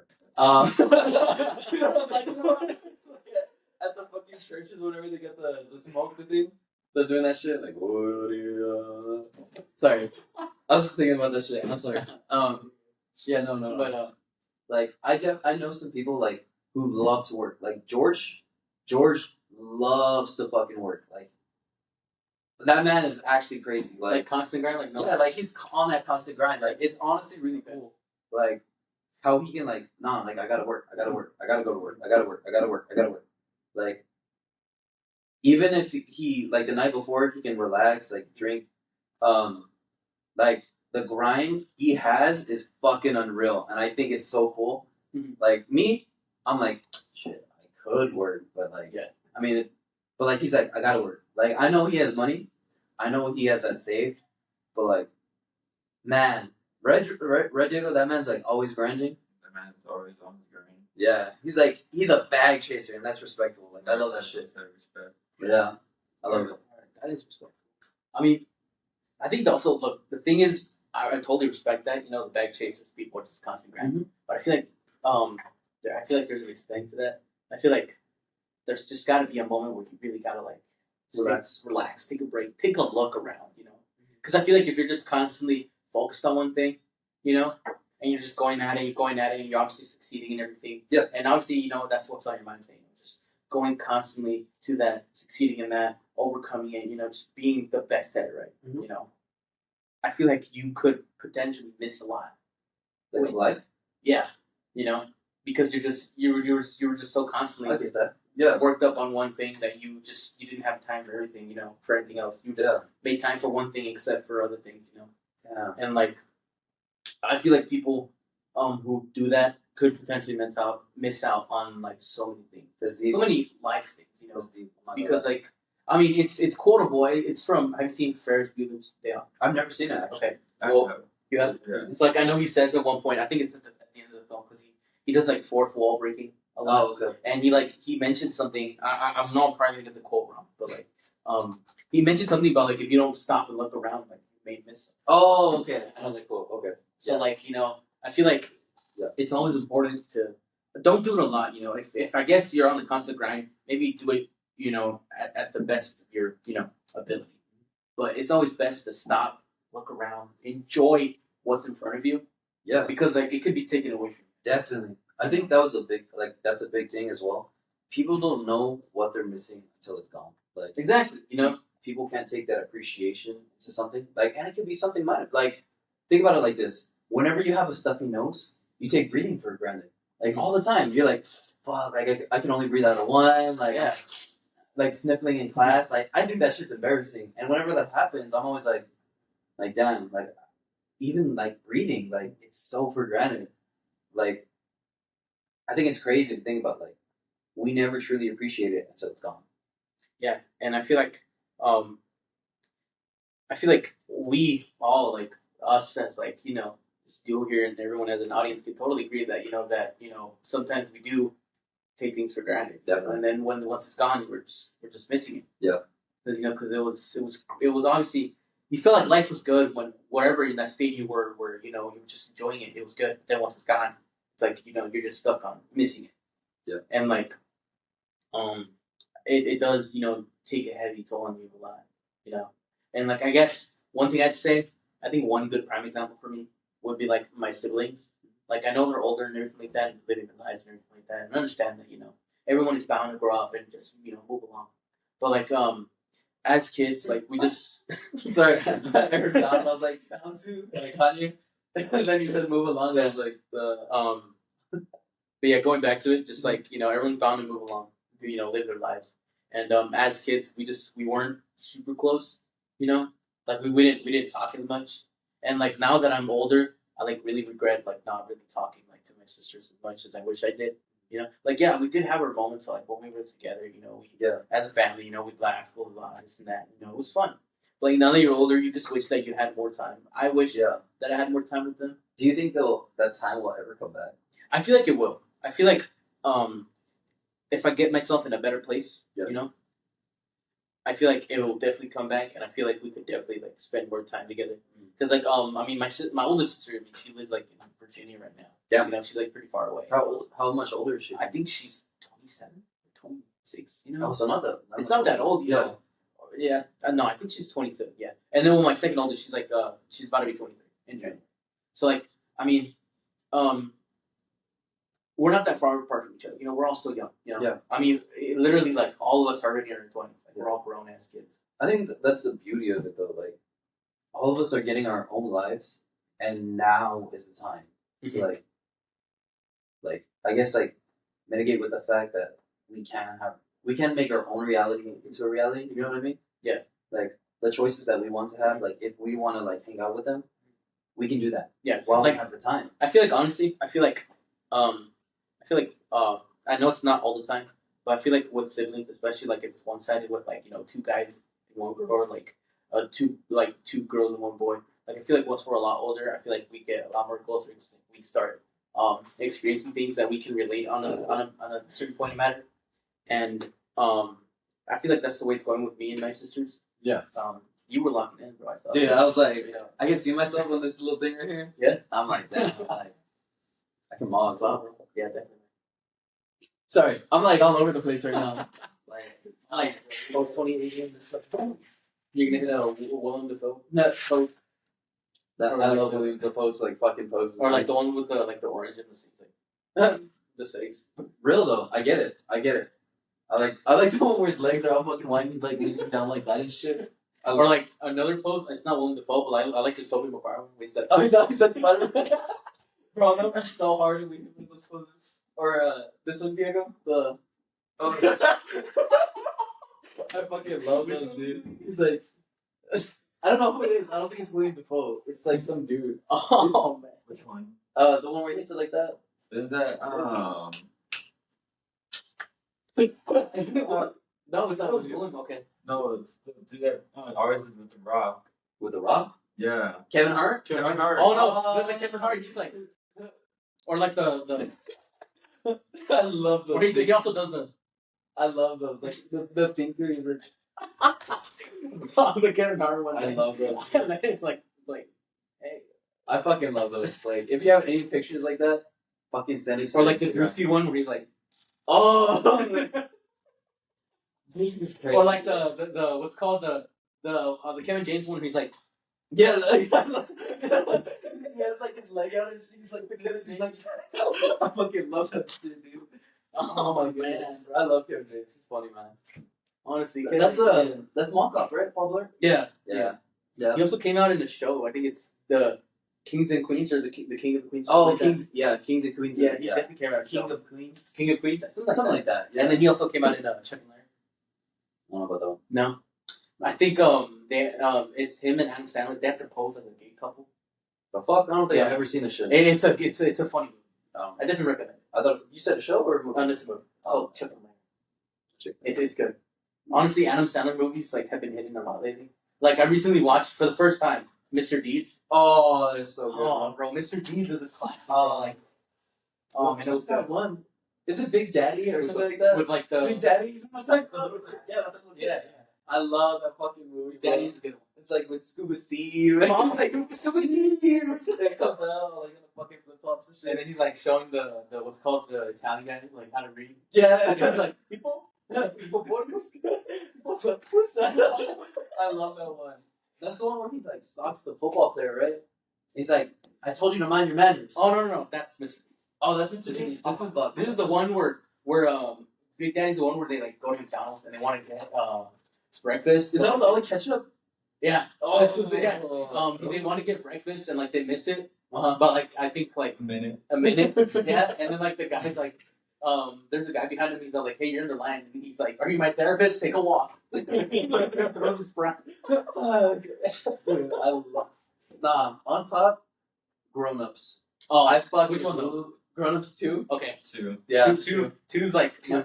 At the fucking churches, whenever they get the smoke thing, they're doing that shit. Like, what are you? Sorry, I was just thinking about that shit. I'm sorry. Yeah, no. But Like, I know some people like who love to work. Like George loves to fucking work. Like, that man is actually crazy. like constant grind, like no. Yeah, like he's on that constant grind. Like it's honestly really cool. Like how he can like, nah, like I gotta work, I gotta work, I gotta go to work, I gotta work, I gotta work, I gotta work. Like even if he like the night before he can relax, like drink, like the grind he has is fucking unreal, and I think it's so cool. Mhm. Like me, I'm like, shit, I could work, but like, Yeah. I mean, but like he's like, I gotta work. Like I know he has money, I know he has that saved, but like, man, Red Diego, that man's like always grinding. The man's always on the grind. Yeah, he's a bag chaser, and that's respectable. Like I love that shit. That respect. Yeah, I love it. That is respectful. I mean, I think also look. The thing is, I totally respect that. The bag chasers, people are just constant grinding. But I feel like, there's an extent to that. I feel like there's just got to be a moment where you really gotta like relax, take a break, take a look around. Because I feel like if you're just constantly focused on one thing, and you're just going at it, and you're obviously succeeding in everything. Yeah. And obviously, that's what's on your mind saying. Just going constantly to that, succeeding in that, overcoming it, just being the best at it, right? Mhm. I feel like you could potentially miss a lot. Like life. Yeah. Because you were just so constantly I get that. Yeah. worked up on one thing that you didn't have time for everything, you know, for anything else. You just Yeah. made time for one thing except for other things, you know. Yeah. And like, I feel like people who do that could potentially miss out on like so many things, That's deep. so many life things, you know. That's deep. Because like, I mean, it's quotable. It's from, have you seen Ferris Bueller's Day Off? I've never seen it actually. Okay, I well, have- you have. Yeah. It's like I know he says at one point. I think it's at the end of the film because he does like fourth wall breaking a lot. Oh, okay. And he mentioned something. I'm not probably gonna get the quote wrong, but like he mentioned something about like if you don't stop and look around, like you may miss something. Oh, okay. I know that quote. Okay. So like, you know, I feel like Yeah. it's always important to don't do it a lot. You know, if I guess you're on the constant grind, maybe do it, you know, at the best of your, you know, ability. But it's always best to stop, look around, enjoy what's in front of you, Yeah. because like it could be taken away from you. Definitely. I think that was that's a big thing as well. People don't know what they're missing until it's gone. Like Exactly. You know. people can't take that appreciation to something. Like, and it could be something minor. Like, think about it like this: whenever you have a stuffy nose, you take breathing for granted. Like all the time, you're like, "Fuck! Like I can only breathe out of one." Like, Yeah. like sniffling in class. Like I think that shit's embarrassing. And whenever that happens, I'm always like, damn, like even like breathing, like it's so for granted. Like, I think it's crazy to think about. Like, we never truly appreciate it until it's gone. Yeah, and I feel like we all, like us as like, you know, this duo here and everyone as an audience can totally agree that you know sometimes we do take things for granted. Definitely. And then once it's gone, we're just missing it. Yeah. Because you know, because it was obviously you feel like life was good when whatever in that state you were where you know you were just enjoying it. It was good. But then once it's gone, it's like you know you're just stuck on missing it. Yeah. And like, it does you know take a heavy toll on you a lot. You know. And like I guess one thing I'd say, I think one good prime example for me would be like my siblings. Like I know they're older and everything like that, and living their lives and everything like that, and I understand that you know everyone is bound to grow up and just you know move along. But like as kids, like we just Sorry, I heard that. I was like, bound to like Kanye. And then you said move along. I was like, but yeah, going back to it, just like you know everyone's bound to move along, you know, live their lives. And as kids, we weren't super close, you know, like we didn't talk as much. And like now that I'm older, I like really regret like not really talking like to my sisters as much as I wish I did. You know, like yeah, we did have our moments like when we were together. You know, as a family, you know, we'd laugh, blah blah blah, this and that. You know, it was fun. Like now that you're older, you just wish that you had more time. I wish that I had more time with them. Do you think that time will ever come back? I feel like it will. I feel like if I get myself in a better place, Yeah. you know, I feel like it will definitely come back, and I feel like we could definitely like spend more time together. Because like I mean my oldest sister, I mean she lives like in Virginia right now. Yeah. You know, she's like pretty far away. How much older is she? I think she's 27 or 26. You know, Oh, so not that. it's not that old. You know. Yeah. No, I think she's 27. Yeah. And then with my second oldest, she's like she's about to be 23 in June. So like I mean, we're not that far apart from each other. You know, we're all still young. You know. Yeah. I mean, literally, like all of us are already in our 20s. Like we're all grown ass kids. I think that's the beauty of it, though. Like, all of us are getting our own lives, and now is the time to like I guess like mitigate with the fact that we can make our own reality into a reality. You know what I mean? Yeah. Like the choices that we want to have. Like if we want to like hang out with them, we can do that. Yeah. While Like we have the time. I feel like honestly, I feel like I know it's not all the time, but I feel like with siblings, especially like if it's one sided with like you know two guys and one girl, or like two girls and one boy. Like I feel like once we're a lot older, I feel like we get a lot more closer because we start experiencing things that we can relate on a certain point of matter, and I feel like that's the way it's going with me and my sisters. Yeah. You were locking in, bro. I saw. Dude, I was like, you know, I can see myself on this little thing right here. Yeah. I'm like, damn. Like, I can moss. wow, bro. Yeah, definitely. Sorry, I'm like all over the place right now. Like post 2018 and stuff. You're gonna hit a Willem Dafoe No, post, that Or I like love the- William to post like fucking posts. or like the one with the orange and the six, like the six. real though. I get it. I like the one where his legs are all fucking winding, like leaning down like that and shit. Or like another post. It's not Willem Dafoe, but I like the Tobey Maguire one. Where he's like, Oh, he's that Spider-Man. Bro, that was so hard to leave in those poses. Or this one, Diego, the Oh, I fucking love Which those, one? dude. He's like, I don't know who it is. I don't think it's William Dafoe. It's like some dude. Oh man. Which one? The one where he hits it like that. Isn't that No, it's not That was William. William. Okay. no, it's the dude that ours is with the Rock. With the Rock. Yeah. Kevin Hart. Kevin Hart. Oh no, the Kevin Hart. He's like, or like the. I love those. Or he also does the. I love those. Like the thinker. The Kevin Hart one. I love those. It's like, hey. I fucking love those. Like, if you have any pictures like that, fucking send it to Or me like the on Instagram. Drewski one where he's like, Oh, Jesus Christ. or like the what's called the Kevin James one where he's like, Yeah, like, he has like his leg out and she's like, because he's like, I fucking love that shit, dude. Oh my goodness, I love Kevin James. He's funny, man. honestly, That's Mall Cop, right, Paul Blart? yeah. Yeah. He also came out in the show. I think it's the Kings and Queens or the King of the Queens. Oh, something like Kings, yeah, Kings and Queens. that. Yeah, he definitely came out. King of Queens. King of Queens, Something like that. Yeah. And then he also came out in Chuck and Larry. I don't know about that one. No, I think they it's him and Adam Sandler. They have to pose as a gay couple. The fuck? I don't think Yeah. I've ever seen the show. It's a funny movie. Oh. I definitely recommend it. I thought you said a show or a movie? It's a movie. It's called Chuck and Larry. Chick- It's good. Honestly, Adam Sandler movies like have been hitting a lot lately. Like I recently watched for the first time Mr. Deeds. Oh, it's so good. Oh, bro, Mr. Deeds is a classic. Oh. Like, oh man, it was what's that good. one? Is it Big Daddy or With something the- like that? With like the Big Daddy? It's like yeah, yeah. I love that fucking movie. Big Daddy's a good one. It's like with Scuba Steve. Mom's like, Scuba Steve. It comes out like in the fucking flip flops and And shit. then he's like showing the what's called the Italian guy like how to read. Yeah. And he's like people. People I love that one. That's the one where he like socks the football player, right? He's like, I told you to mind your manners. Oh no, that's Mr. Deeds. Oh, that's Mr. This Beast. is this is the one where Big Daddy's the one where they like go to McDonald's and they want to get breakfast. Is that all the ketchup? Yeah. Oh, That's what they- yeah. They want to get breakfast and like they miss it, Uh-huh. but like I think like A minute. a minute. Yeah, and then like the guy's like, there's a guy behind him. He's like, hey, you're in the line, and he's like, are you my therapist? Take a walk. He like, throws his breath. Dude, I love. Nah, on top, Grown Ups. Oh, I fucking which one though? love Grown Ups 2. Okay, Two. Yeah, two's like Two.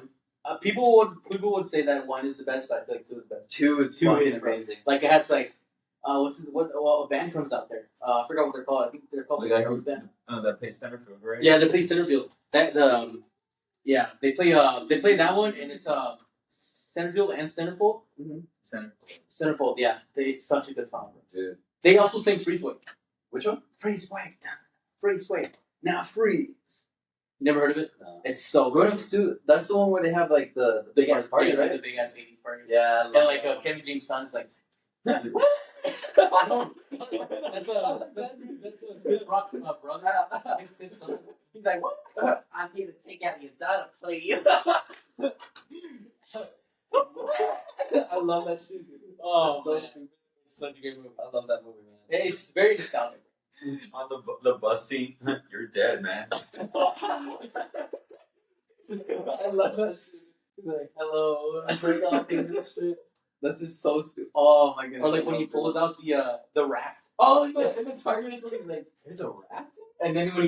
people would say that one is the best, but I feel like two is the best. 2 is Two fucking is great. amazing. Like it has like, a band comes out there. I forgot what they're called. I think they're called The the guy Girls Band. That plays Centerfield, right? Yeah, they play Centerfield. That yeah, they play that one, and it's Centerfield and Centerfold. Centerfield. Centerfold, yeah, it's such a good song. Dude. They also sing Freeze Wait. Which one? Freeze Wait, freeze wait, now freeze. You never heard of it? No. It's so Grown good. Ups 2, that's the one where they have like the big ass party, yeah, right? The big ass 80s party. Yeah, I love And like that one. Kevin James' son is like. That's That's Chris Rock's brother. It's his son. He's like, what? I'm here to take out your daughter, please. I love that shit, dude. Oh, It's so man. stupid. It's such a great movie. I love that movie, man. It's very nostalgic. On the bus scene, you're dead, man. I love that shit. He's like, hello, I break off and shit. That's just so stupid. Oh my goodness. Or like I when he love pulls that. out the raft, Oh, and the Target or something. He's like, there's a rat? and then when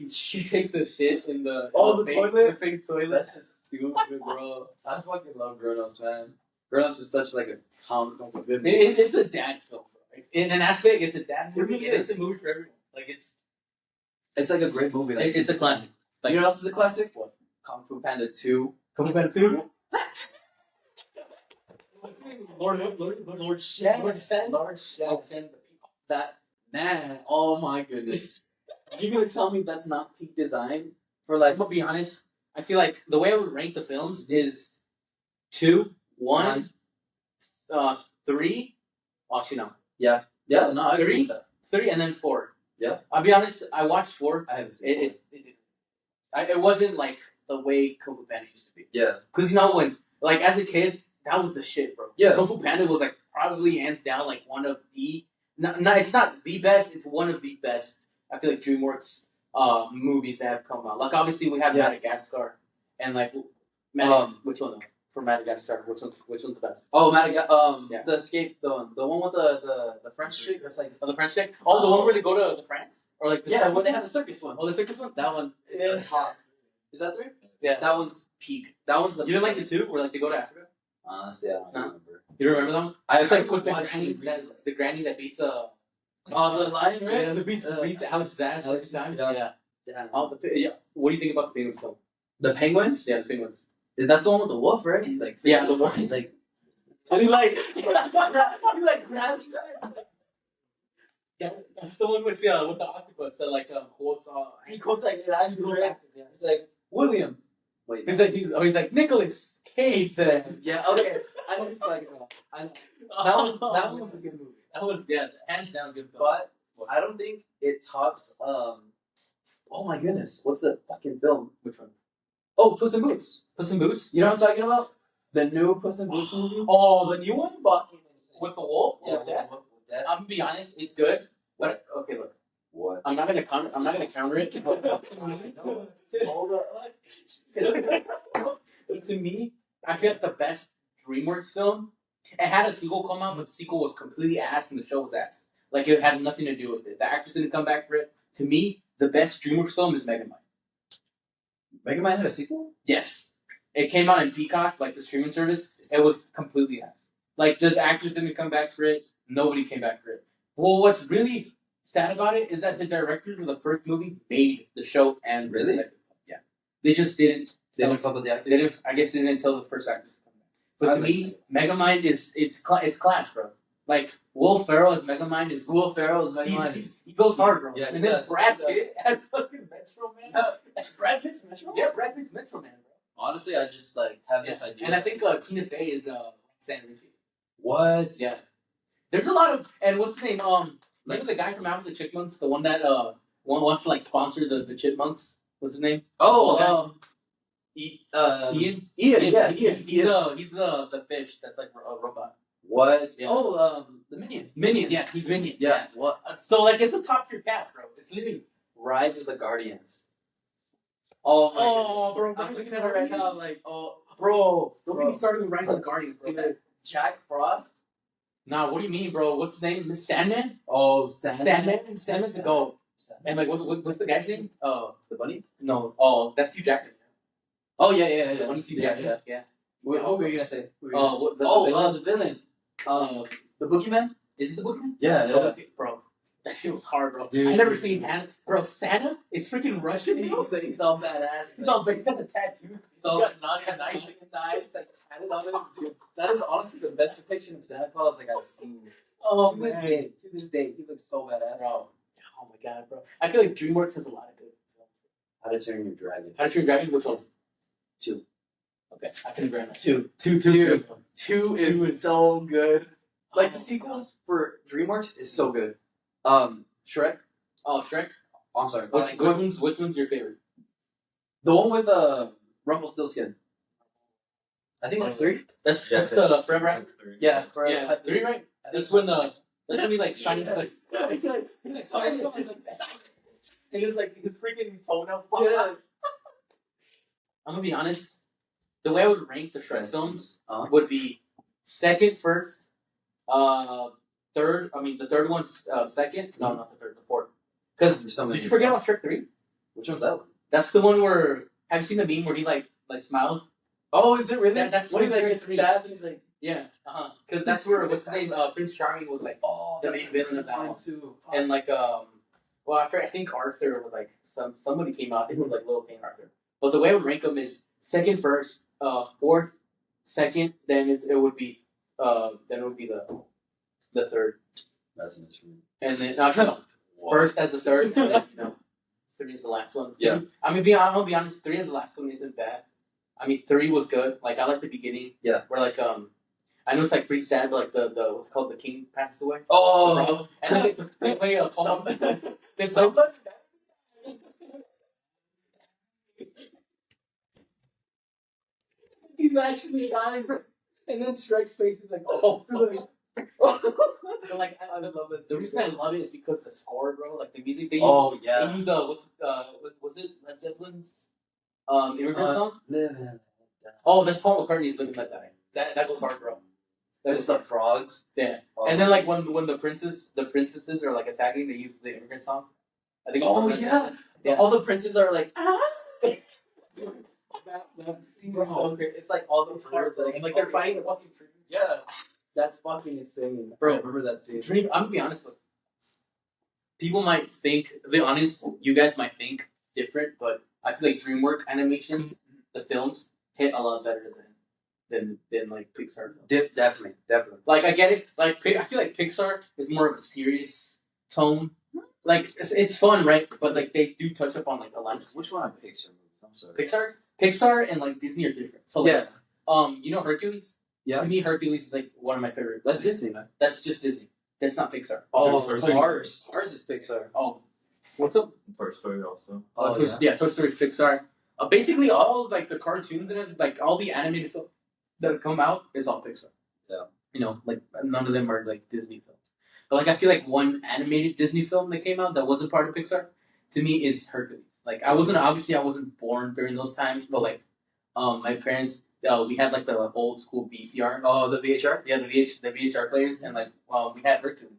she takes the shit in the Oh, the toilet? the fake toilet. That shit's stupid, bro. I fucking love Grown Ups, man. Grown Ups is such like a good movie. It's a dad film, bro. In an aspect, it's a dad movie. really and is. It's a movie for everyone. Like It's like a great movie. Like, it's a classic. Like, you know what else is a classic? What? Kung Fu Panda 2. Kung Fu Panda 2. Lord Shen. Lord Shen. Lord Shen. That man. Oh my goodness. You're gonna tell me that's not peak design for like? I'm gonna be honest. I feel like the way I would rank the films is 2, 1, 3. Well, actually, no. Yeah. No, I agree Three? with that. 3 and then 4. Yeah. I'll be honest. I watched 4. I haven't seen It wasn't like the way Kung Fu Panda used to be. Yeah. Cause you know when, like as a kid, that was the shit, bro. Yeah. Kung Fu Panda was like probably hands down like one of the. No, it's not the best. It's one of the best. I feel like DreamWorks movies that have come out. Like obviously we have Yeah. Madagascar, and like Which one though? For Madagascar, which one's the best? Oh, Yeah. the escape, the one with the French chick. That's like Oh, the French chick. Oh, the one where they go to the France, or like the yeah, circus when they one? have the circus one. Oh, the circus one. That one is Yeah. the top. Is that 3? Yeah. That one's peak. That one's the. You didn't like the 2 where like they go to Africa? Honestly, I don't No. remember. You don't remember that one? I It's like with the watched granny, it recently. the granny that beats The lion, right? yeah, the beats Alex Dash. Alex Dash. Dash. Yeah. Damn. Oh, yeah. What do you think about the penguins film? The penguins. Yeah, the penguins. That's the one with the wolf, right? He's like Yeah, the wolf. He's like And he like grabs. yeah, that's the one with the octopus that like quotes. He quotes like that. Yeah. It's like William. Wait. He's like Nicholas Cage. Yeah. Okay. I know what you're talking about. I know. That one was a good movie. That was hands down good film. But I don't think it tops. Oh my goodness, what's the fucking film? Which one? Oh, Puss in Boots. Puss in Boots. You know what I'm talking about? The new Puss in Boots movie. Oh, the new one Fucking insane. with the wolf. Yeah, With that? with that. I'm gonna be honest, it's good. But okay, look, What? I'm not gonna counter it. Hold up. To me, I feel like the best DreamWorks film. It had a sequel come out, but the sequel was completely ass and the show was ass. Like it had nothing to do with it. The actors didn't come back for it. To me, the best DreamWorks film is Megamind. Megamind had a sequel? Yes. It came out in Peacock, like the streaming service. It was completely ass. Like the actors didn't come back for it. Nobody came back for it. Well, what's really sad about it is that the directors of the first movie made the show and Really? the second one. Yeah. They just didn't. They didn't fuck with the actors? They didn't. I guess they didn't tell the first actors to come back. But to me, Megamind is it's class, bro. Like Will Ferrell as Megamind is Will Ferrell's Megamind. he goes hard, bro. Yeah, he and then does. Brad He does. Pitt as fucking Metro Man. Brad Pitt's Metro? Yeah, Brad Pitt's Metro Man, bro. Honestly, I just like have this idea. And I think Tina Fey is San Ricky. What? Yeah. There's a lot of and what's his name? Remember the guy from Out of the Chipmunks, the one that wants to like sponsor the Chipmunks. What's his name? Oh, Ian. Yeah. He's the fish that's like a robot. What? Yeah. Oh, the Minion. Minion. Yeah, he's Minion. Yeah. What? So like it's a top tier cast, bro. It's literally. Rise of the Guardians. Oh my Oh, goodness. bro, I'm looking at it right now, Guardians? like, oh, Bro, don't Bro. get me started with Rise of the Guardians, bro. dude, Jack Frost. Nah, what do you mean, bro? What's his name? Sandman? Oh, Sandman's the goat. And like, what's the guy's name? The bunny. No. Oh, that's Hugh Jackman. Oh yeah. The one you see Yeah, Jackman. yeah. Yeah. What were you gonna say? What were you gonna say? Oh, the villain. The boogeyman. is it the Boogeyman? Yeah, Oh, okay, bro. That shit was hard, bro. Dude. I never seen Santa. Bro, Santa is freaking Russian, bro. He's all badass. He's all based on the tattoo. He's all got nice, like tatted on him. Dude, that is honestly the best depiction of Santa Claus like I've seen. Oh, To this day, he looks so badass. Bro. Oh my god, bro. I feel like DreamWorks has a lot of good films. How to Train Your Dragon. How to Train Your Dragon? Which ones? 2. Okay, I can agree on that. 2. Two. Two. 2 Two is is- so good. Like Oh, the sequels for DreamWorks is so good. Shrek. Oh, Shrek. Oh, I'm sorry. Which one's your favorite? The one with Rumpelstiltskin. I think that's 3. That's Yeah, the Forever After. That's 3. Yeah, Yeah, 3, right? I think That's when that's when he like shiny like. It's like- And it's like his freaking toenails. Yeah. I'm gonna be honest. The way I would rank the Shrek Yes. films Uh-huh. would be second, first, third. I mean, the third one's second. No, not the third, the fourth. Because There's so many. did you forget about Shrek 3? Which one's that one? That's the one where have you seen the meme where he like smiles? Oh, is it really? That's when he like Shrek gets 3. stabbed. He's like, Yeah, because that's where what's his name? Prince Charming was like, oh, The that's main villain a of that good one. too. and like well after I think Arthur was like somebody came out. I think it was like Little King Arthur. But the way I would rank them is second, first, fourth, second. Then it would be the third, That's an instrument. and then no, first as the third, and then three is the last one. Yeah. I'm gonna be honest. 3 as the last one isn't bad. I mean, 3 was good. Like I like the beginning. Yeah. Where like I know it's like pretty sad, but like the what's it called, the king passes away. Oh, And then they play a poem. They play somebody. he's actually dying, and then Shrek's face is like, oh. But like I love it. The reason I love it is because the score, bro. Like the music they use. Oh They yeah. use was it Led Zeppelin's immigrant song? Live and Oh, that's Paul McCartney's "Living Let Die." That goes hard, bro. It's the frogs. Yeah. Oh. And then like when the princesses are like attacking, they use the immigrant song. I think. Oh, it's yeah. Yeah. All the princes are like, that scene is so great. It's like all the birds, and like they're fighting the fucking tree. Yeah, that's fucking insane. Bro, I remember that scene. Dream. I'm gonna be honest. Look, people might think the audience, you guys might think different, but I feel like DreamWorks animations, the films hit a lot better than like Pixar films. Definitely. Like I get it. Like I feel like Pixar is more of a serious tone. Like it's fun, right? But like they do touch upon like a lot. Which one are Pixar movies? I'm sorry. Pixar and like Disney are different. So like, Yeah. you know Hercules. Yeah. To me, Hercules is like one of my favorite. That's Disney, man. That's just Disney. That's not Pixar. Oh, Toy Cars. Cars is Pixar. Oh, what's up? Toy Story also. Oh, Toy Story is Pixar. Basically, all of, like the cartoons and like all the animated films that come out is all Pixar. Yeah. You know, like none of them are like Disney films. But like I feel like one animated Disney film that came out that wasn't part of Pixar, to me, is Hercules. Like I wasn't born during those times, but like, my parents, we had like the old school VCR. Oh, the VHR. Yeah, the VHR players, and like, we had Hercules,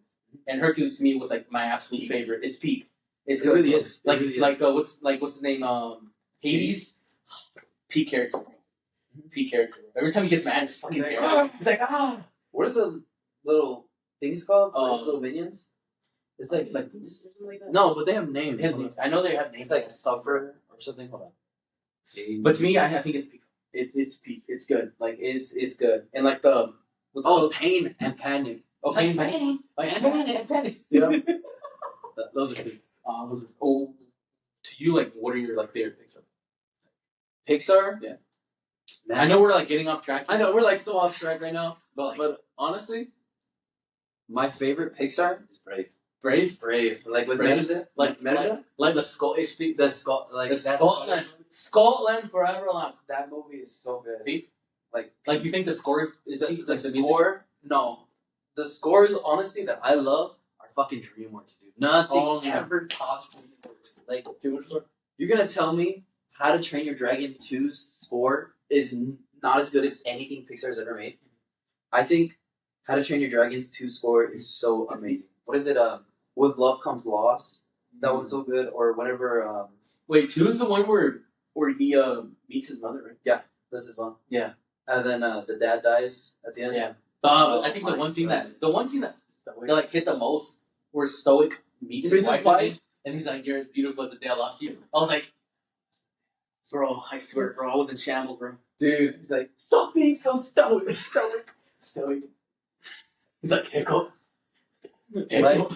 and Hercules to me was like my absolute favorite. It's peak. It's It good. really is. It Like really is. what's his name? Hades. Peak character. Peak character. Every time he gets mad, it's fucking He's like, hair. "Ah!" He's like, ah. What are the little things called? Oh. Those little minions. It's like Like no, but they have names. They have names. I know they have names. It's like Suffer or something. Hold on. But to me, I think it's peak. It's peak. It's good. Like it's good. And like the what's it Oh, called? Pain and Panic. Oh, Pain. Oh, and Panic. Yeah. Those are peaks. To you, like, what are your like favorite Pixar? Pixar. Yeah. Man. I know we're like getting off track. I know we're like so off track right now, But, like, but honestly, my favorite Pixar is Brave. Brave, Like with Brave? Merida, like Merida, like the Scottish people. the Scot, like The that Scotland, Scotland forever alive. That movie is so good. Peak? Like Like you think the score is the, peak? the Like, music? score. No, the scores honestly that I love are fucking DreamWorks, dude. Nothing Oh, yeah. ever tops DreamWorks. Like Dude, score? you're gonna tell me How to Train Your Dragon 2's score is not as good as anything Pixar's ever made. I think How to Train Your Dragon's 2 score is so amazing. What is it? With Love Comes Loss. That one's so good. Or whenever. Wait, 2 is the one where he meets his mother, right? This is one. Yeah. And then the dad dies at the end. Yeah. Oh I think the my one scene that goodness. like hit the most where Stoic meets his Meets his wife, wife? and he's like, "You're as beautiful as the day I lost you." I was like, "Bro, I swear, bro, I was in shambles, bro." Dude, he's like, stop being so stoic. Stoic. He's like, "Hiccup." Like,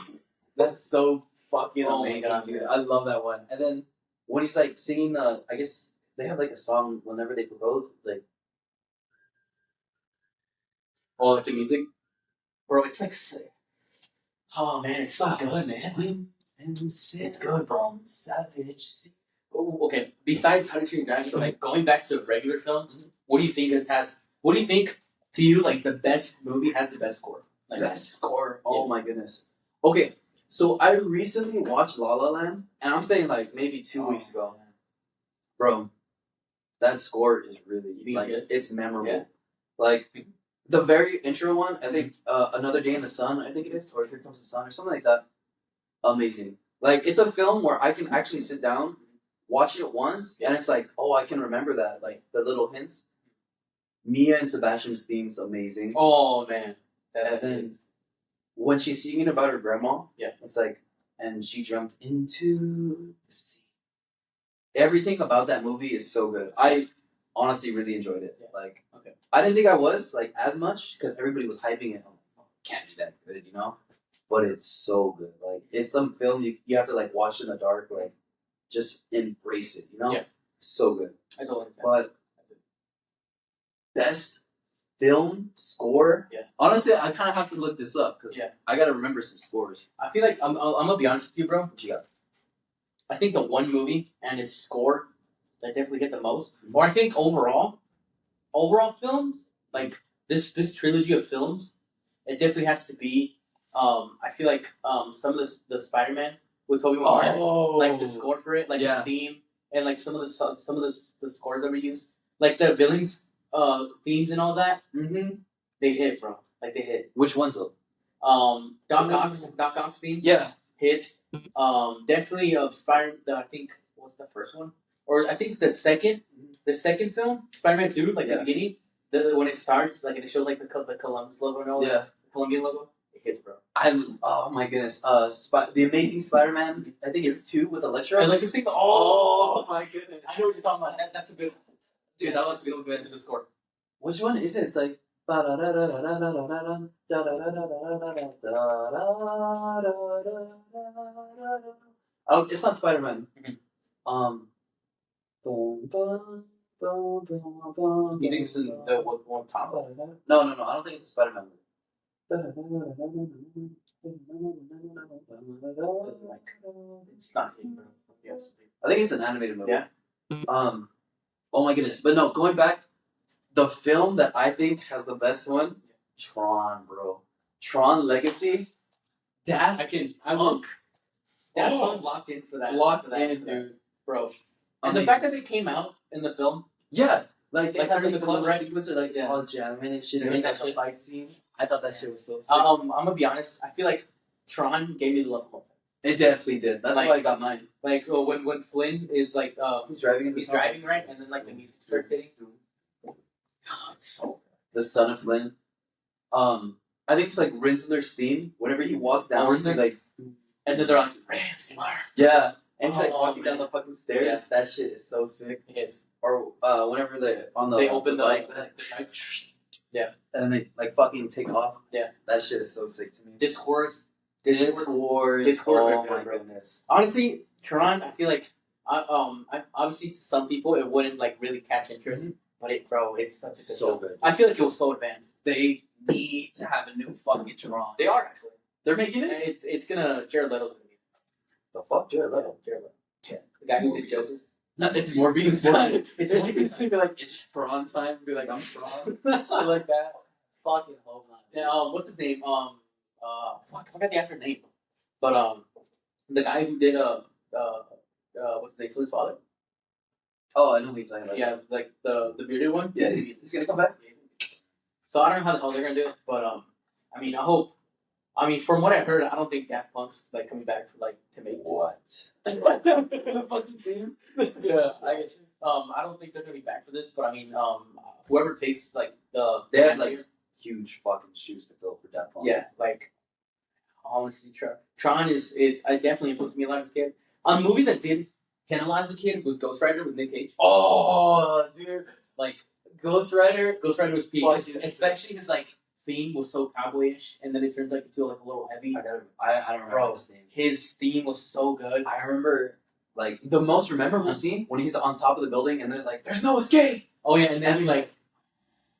that's so fucking Oh my amazing, God, dude. yeah. I love that one. And then when he's like singing the, I guess they have like a song whenever they propose. Like, Oh, like the music, bro. It's like sick. Oh man, it's so good, man. Swim and sit It's good, bro. on savage sea. Oh, okay. Besides How to Train Your Dragon, so like going back to regular films, what do you think What do you think to you like the best movie has the best score? Like Best score. Oh Yeah. my goodness. Okay, so I recently watched La La Land, and I'm saying like maybe 2 weeks ago. Bro, that score is really You think like it's good? it's memorable. Yeah. Like the very intro one, I think Another Day in the Sun, I think it is, or Here Comes the Sun, or something like that. Amazing. Like it's a film where I can actually sit down, watch it once, and it's like, oh, I can remember that, like the little hints. Mia and Sebastian's theme's amazing. Oh man, And then when she's singing about her grandma, Yeah. it's like, and she jumped into the sea. Everything about that movie is so good. I honestly really enjoyed it. Yeah. Like, Okay. I didn't think I was like as much because everybody was hyping it. I'm like, oh, it can't be that good, you know? But it's so good. Like, it's some film you have to like watch in the dark. Like, just embrace it, you know? Yeah. So good. I don't understand. But best film score. Yeah. Honestly, I kind of have to look this up because Yeah. I gotta remember some scores. I feel like I'm gonna be honest with you, bro. What you got? I think the one movie and its score that definitely get the most, or I think overall films like this trilogy of films, it definitely has to be. I feel like some of the Spider-Man with Tobey Maguire, like the score for it, like Yeah. the theme, and like some of the scores that were used. like the villains, themes and all that, Mm-hmm. they hit, bro. Like they hit. Which ones though? Doc Ock's theme Yeah. hits. Definitely Spider. I think what's the first one, or I think the second film, Spider-Man 2, like Yeah. the beginning, when it starts, like and it shows like the Columbus logo and all that, Yeah. the Colombian logo, it hits, bro. Oh my goodness. The Amazing Spider-Man. I think it's 2 with Electro. And like you think, Oh my goodness. I know what you're talking about. That's a good, Dude, that one's so good good. to the score. Which one is it? It's like. Oh, it's not Spider-Man. Mhm. You think it's the one top? No. I don't think it's a Spider-Man. It's not him, bro. Yes. I think it's an animated movie. Yeah. Oh my goodness. But no, going back, the film that I think has the best one, Tron, bro. Tron Legacy. Daft I will. Punk. That Oh. one locked in for that. Locked for that, in, for that. dude. bro. And the Amazing. fact that they came out in the film, Yeah. Like they Like had in like the the club, little right? sequence or like Yeah. all jamming and shit and Yeah, like that the shit. fight scene. I thought that shit was so sick. I'm gonna be honest. I feel like Tron gave me the love moment. It definitely did. That's Like- why I got mine. Like when Flynn is like He's driving in the he's car. driving right, and then like the music starts hitting. Oh, it's so The son of Flynn. I think it's like Rinsler's theme. Whenever he walks down, Oh, he's Rinsler? like, and then they're like Rinsler. yeah, and he's like Oh, walking down man. the fucking stairs. Yeah. That shit is so sick. It hits. Or whenever they're on the They open the bike, Yeah. and they like fucking take off. Yeah. That shit is so sick to me. Discourse. Discord. Discord Oh are my good, bro. goodness. Honestly, Tron. I feel like obviously to some people it wouldn't like really catch interest, but it's such a good So film. good. I feel like it was so advanced. They need to have a new fucking Tron. They are actually. They're making it. It's gonna Jared Leto's gonna be. The fuck, Jared Leto. Jared Leto. Yeah. The guy who did Joker. No, it's Morbius It's time. Morbius. It's Morbius time. Be like, it's Tron time. Be like, I'm Tron. Shit like that. Fucking hope not. Yeah, what's his name? Fuck, I forgot the actor's name. But the guy who did what's his name? His father. Oh, I know who you're talking about. Yeah, like the bearded one. Yeah, he's gonna come back. So I don't know how the hell they're gonna do it, but I mean, I hope. I mean, from what I heard, I don't think Daft Punk's like coming back for like to make this. What? The fucking theme? Yeah, I get you. I don't think they're gonna be back for this, but I mean, whoever takes like They have like huge fucking shoes to fill for Daft Punk. yeah, like honestly, Tron is I definitely influenced me a lot as a kid. A movie that did hit a lot as a kid was Ghost Rider with Nick Cage. Oh, dude. Like Ghost Rider. Ghost Rider was peak, Fucking especially his like theme was so cowboyish, and then it turns like into like a little heavy. I don't remember Bro. his name. His theme was so good. I remember like the most memorable scene when he's on top of the building and there's like, there's no escape. Oh yeah, and then And he he's like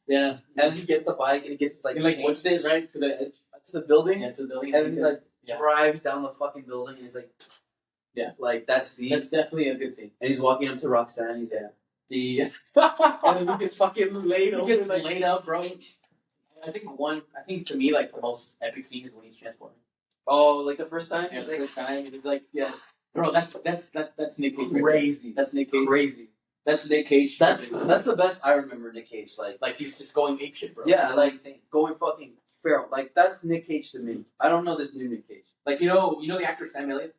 yeah, And then he gets the bike and he gets like he like chained whips it right to the edge, to the building. yeah, to the building, And then he like Yeah. drives down the fucking building and he's like, Yeah. like that scene. that's definitely a good scene. And he's walking up to Roxanne. He's like, The and then he gets fucking laid he over. gets like, laid up, bro. I think to me like the most epic scene is when he's transforming. Oh, like the first time. Yeah, He's the like, first time, and he's like, yeah, bro, that's Nick Cage. Right crazy. there. That's Nick Cage. Crazy. That's Nick Cage. That's the best I remember Nick Cage. like he's just going apeshit, bro. Yeah, He's like insane. going fucking feral. Like that's Nick Cage to me. I don't know this new Nick Cage. Like you know the actor Sam Elliott,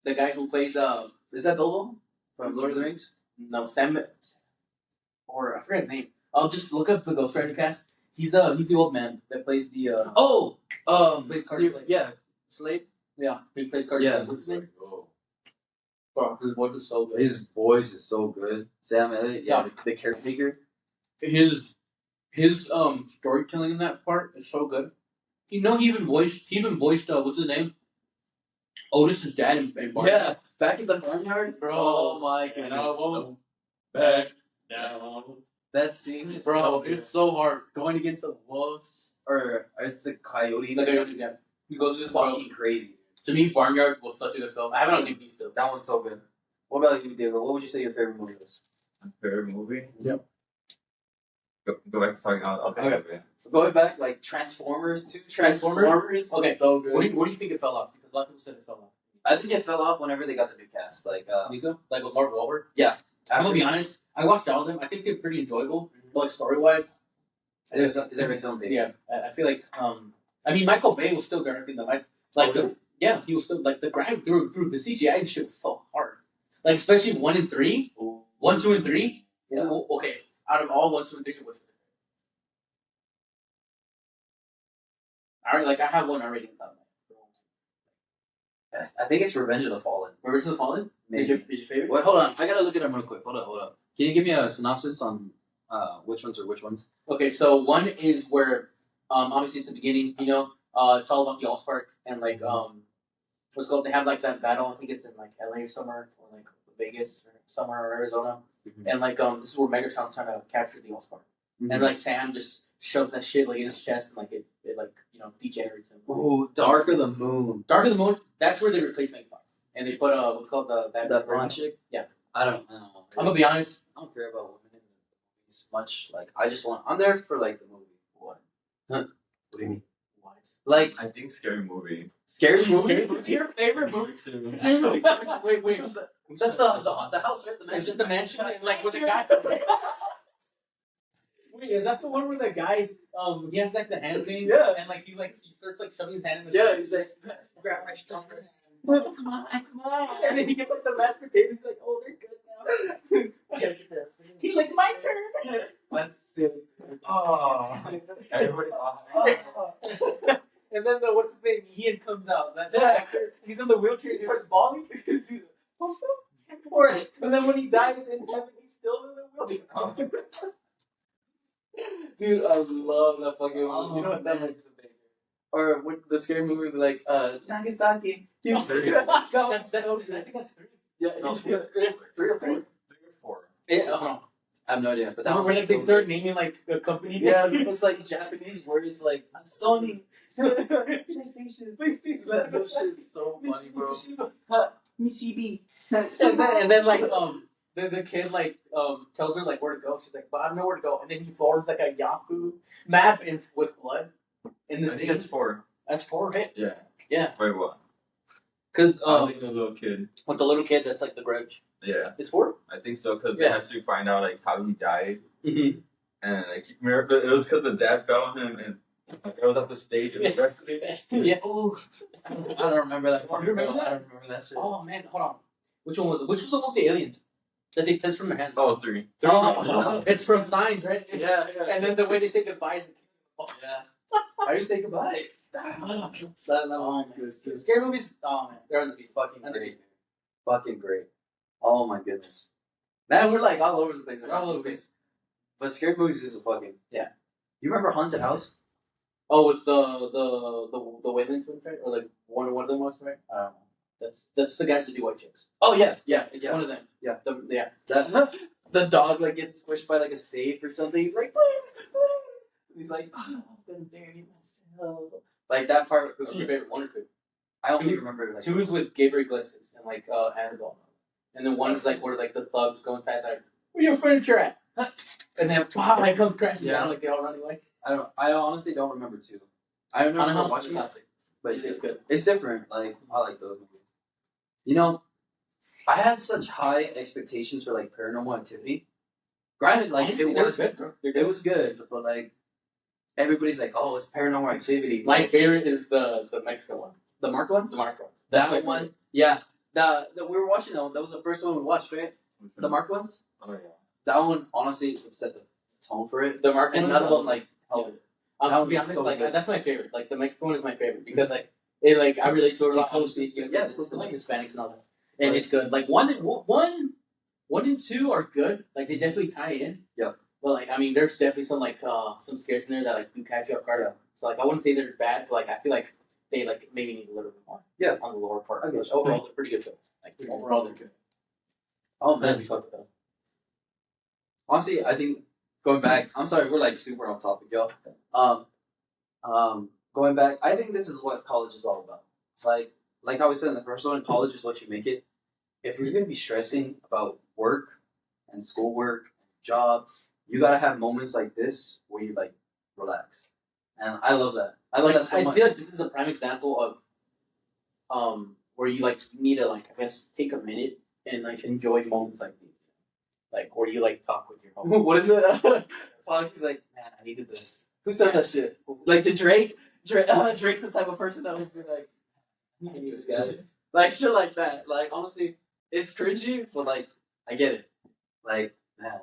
the guy who plays Is that Bilbo from Lord of the Rings? no Sam, or I forget his name. I'll just look up the Ghost Rider cast. He's the old man that plays the Oh, plays Carter Slade. yeah, Slade. Yeah, he plays Carter Yeah. Slade. What's his name? Bro, his voice is so good. His voice is so good. Sam Elliott, Yeah. the caretaker. His storytelling in that part is so good. You know, he even voiced what's his name? Otis's dad in Barney. Yeah, back in the barnyard, Bro. Oh my And goodness, I won't back down. that scene is Bro, so good. it's so hard. Going against the wolves or it's the coyotes. Like, yeah. He goes to this fucking crazy. To me, Barnyard was such a good film. I have it on DVD still. That one's so good. What about you, Diego? What would you say your favorite movie was? My favorite movie? Yep. Go back to talking about Okay. Going back, like Transformers 2. Transformers? Okay. So good. What do you think it fell off? Because a lot of people said it fell off. I think it fell off whenever they got the new cast. Like, Lisa? Like with Mark Wahlberg? Yeah. I'm gonna be honest. I watched all of them. I think they're pretty enjoyable, but like story wise, There's something. yeah, I feel like I mean Michael Bay was still directing them. Like really? yeah, he was still like the grind through the CGI shit was so hard. Like especially 1 and 3, 1, 2, and 3. Yeah. Okay, out of all 1, 2, and 3, which I have one already in thought. I think it's Revenge of the Fallen. Revenge of the Fallen? Maybe. Is your favorite? Wait, hold on. I gotta look at them real quick. Hold up. Can you give me a synopsis on which ones are which ones? Okay, so one is where obviously it's the beginning, you know, it's all about the Allspark and like what's called they have like that battle, I think it's in like LA or somewhere or like Vegas or somewhere or Arizona. Mhm. And like this is where Megatron's trying to capture the Allspark. And like Sam just shoves that shit like in his chest and like it like, you know, degenerates him. Ooh, Dark of the Moon. Dark of the Moon, that's where they replace Megatron. And they put what's called That blonde chick? Yeah. I don't know. I'm gonna be honest. I don't care about women in movies much. Like I'm there for like the movie. What? Huh? What do you mean? What? Like I think Scary Movie. scary Scary movie? movie? It's your favorite movie? wait. That's the house, right? The Is mansion. it the mansion and like with the guy? Wait, is that the one where the guy he has like the hand thing? Yeah. And like he starts like shoving his hand in the Yeah, he's like, grab my shoulders. come on. And then he gets like the mashed potatoes, he's like, oh they're good now. He's like, my turn. That's silly. Oh, everybody. And then what's his name? Ian comes out. That actor, he's in the wheelchair. He starts bawling. Dude, and then when he dies in heaven, he's still in the wheelchair. Dude, I love that fucking movie. Oh, You know what that man. movie's a banger. Or what the scary movie like Nagasaki. You That's so good. I think that's 3. Yeah, No, three or four. 4. Yeah, hold on. I have no idea, but that Remember was when they so start good. naming like a company? Yeah, it's like Japanese words like Sony. PlayStation. That shit's so funny, bro. Mississippi. And then like the kid like tells her like where to go. She's like, but I don't know where to go. And then he forwards like a Yahoo map in with blood in the I think scene. it's 4. That's 4, right? Yeah. Yeah. Wait, what? Because I think the little kid. with the little kid that's like the grudge. Yeah, It's 4? I think so because Yeah. they had to find out like how he died, Mm-hmm. and like remember it was because the dad fell on him and like, it was at the stage and the rest of it. Yeah. Oh, I don't remember that part. You remember bro. that? I don't remember that shit. Oh man, hold on. Which one was it? Which was the one with the aliens? That they piss from their hands. Oh, 3. Oh, it's from Signs, right? Yeah. And then the way they say goodbye. Yeah. How do you say goodbye? Oh, That man. was good. Scary movies. Oh man, they're on the beach. Fucking great. Fucking great. Oh my goodness. Man, we're like all over the place. We're all over the place. But scary movies is a fucking Yeah. You remember Haunted House? Oh, with the Wayland twins, right? Or like one of them was, right? I don't know. That's the guys that do White Chicks. Oh yeah, It's yeah. one of them. Yeah. Yeah. That the dog like gets squished by like a safe or something. He's like, please. He's like, oh, I'm gonna bury myself. Like that part. What's your favorite? 1 or 2? I only Two- remember like 2 is with Gabriel Iglesias and like Annabelle. And then 1 is like where like the thugs go inside like, where your furniture at? And then wow, it comes crashing Yeah. down like they all run away. I honestly don't remember 2. I remember Haunted House is watching a it, classic. but It's good. It's different. Like I like those movies. You know, I had such high expectations for like Paranormal Activity. Granted, like Honestly, it they're was good, bro. They're it good. was good, but like everybody's like, oh, it's Paranormal Activity. My favorite is the Mexican one. the Mark ones. The Mark one. That's my That one, favorite. yeah. The we were watching that one. That was the first one we watched, right? The Mark ones. Oh yeah. That one honestly would set the tone for it. The Mark And one. another one like helped it. That to one be was honest, so like good. that's my favorite. Like the Mexican one is my favorite because like it like I relate to it a lot. It's close to- Obviously, yeah, it's close to like me. Hispanics and all that, and Right. it's good. Like one and 2 are good. Like they definitely tie in. Yep. But like I mean, there's definitely some like some scares in there that like do catch you off guard. Yeah. So like I wouldn't say they're bad, but like I feel like they like maybe need a little bit more. Yeah. On the lower part. I get But you. overall, they're pretty good films. Like overall, they're good. Oh Man, man. we talked about. Honestly, I think going back. I'm sorry, we're like super off topic, yo. Going back, I think this is what college is all about. Like I was saying, the first one, college is what you make it. If you're gonna be stressing about work and schoolwork, job, you gotta have moments like this where you like relax. And I love that. I love that so I much. feel like this is a prime example of where you like need to like I guess take a minute and like enjoy moments like these. Like, or do you like talk with your homies? What is it? Fuck, he's like, man, I needed this. Who says that shit? Like the Drake? Drake's the type of person that would be like, I need this, guys. Like shit like that. Like honestly, it's cringy, but like I get it. Like man,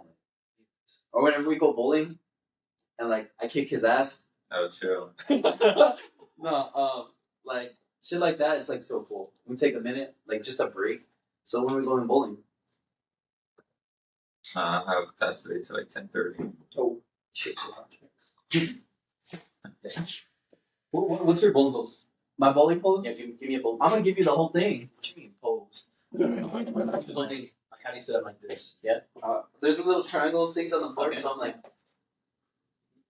or whenever we go bowling, and like I kick his ass. Oh, chill. No, like shit like that. It's like so cool. We take a minute, like just a break. So when we're going bowling, I have class today till like 10:30. Oh, shit. What's your bowling goal? my bowling pose. Yeah, give me a bowling. I'm gonna give you the whole thing. What you mean pose? Like, how do you set up like this? Yeah. There's a little triangles things on the floor, Okay. so I'm like,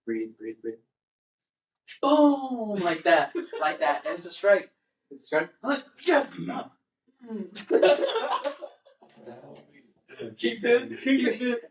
Breathe. boom, like that, and it's a strike. It's strike. I'm like, yes, no. Keep it.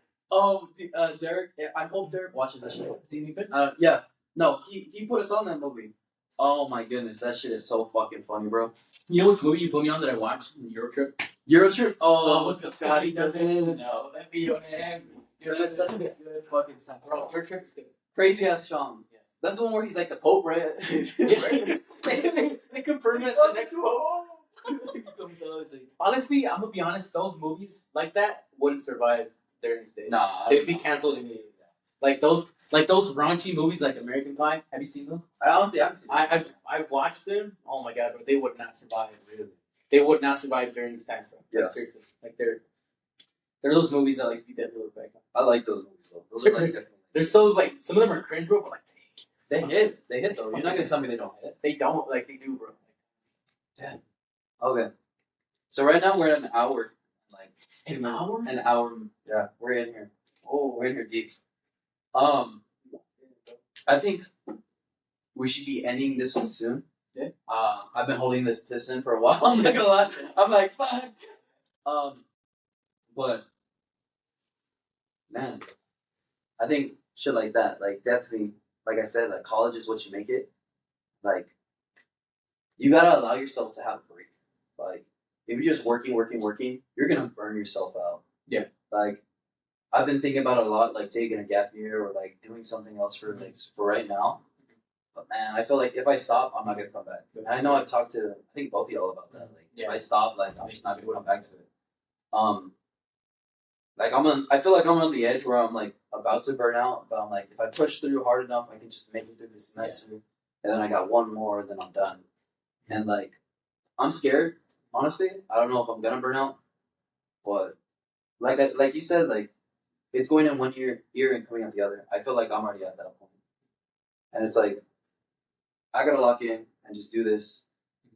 Derek, I hope Derek watches that shit. See me good? Yeah, no, he put us on that movie. Oh my goodness, that shit is so fucking funny, bro. You know which movie you put me on that I watched in Eurotrip? Eurotrip. Oh, what's the Scotty doesn't know. That be on him. That is such a good fucking sound, Bro, Eurotrip is good. Crazy ass Sean. Yeah. That's the one where he's like the Pope, right? They confirm it at the next post. Honestly, I'm gonna be honest. Those movies like that wouldn't survive during these days. Nah, They'd be canceled immediately. Like those raunchy movies like American Pie. Have you seen those? I honestly haven't seen. I've watched them. Oh my god, bro, they would not survive. Really, they would not survive during these times, bro. Yeah. Like, seriously, like they're those movies that like you definitely look back on. I like those movies though. Those are like definitely. They're so like some of them are cringe, bro, but like They hit. They hit though. You're not gonna tell me they don't hit. they don't like they do, bro. Okay. So right now we're at an hour. Like An hour? An hour. Yeah, we're in here. Oh, We're in here deep. I think we should be ending this one soon. Yeah. I've been holding this piss in for a while. I'm not gonna lie. I'm like, fuck. But man, I think shit like that, like definitely, like I said, like college is what you make it. Like, you gotta allow yourself to have a break. Like, if you're just working, you're gonna burn yourself out. Yeah. Like, I've been thinking about it a lot, like taking a gap year or like doing something else for like for right now. But man, I feel like if I stop, I'm not gonna come back. And I know I've talked to I think both of y'all about that. Like, if I stop, like I'm just not gonna come back to it. Like I feel like I'm on the edge where I'm like about to burn out, but I'm like, if I push through hard enough, I can just make it through this semester, and then I got one more, then I'm done. And like, I'm scared, honestly. I don't know if I'm gonna burn out, but like you said, like it's going in one ear and coming out the other. I feel like I'm already at that point, and it's like I gotta lock in and just do this,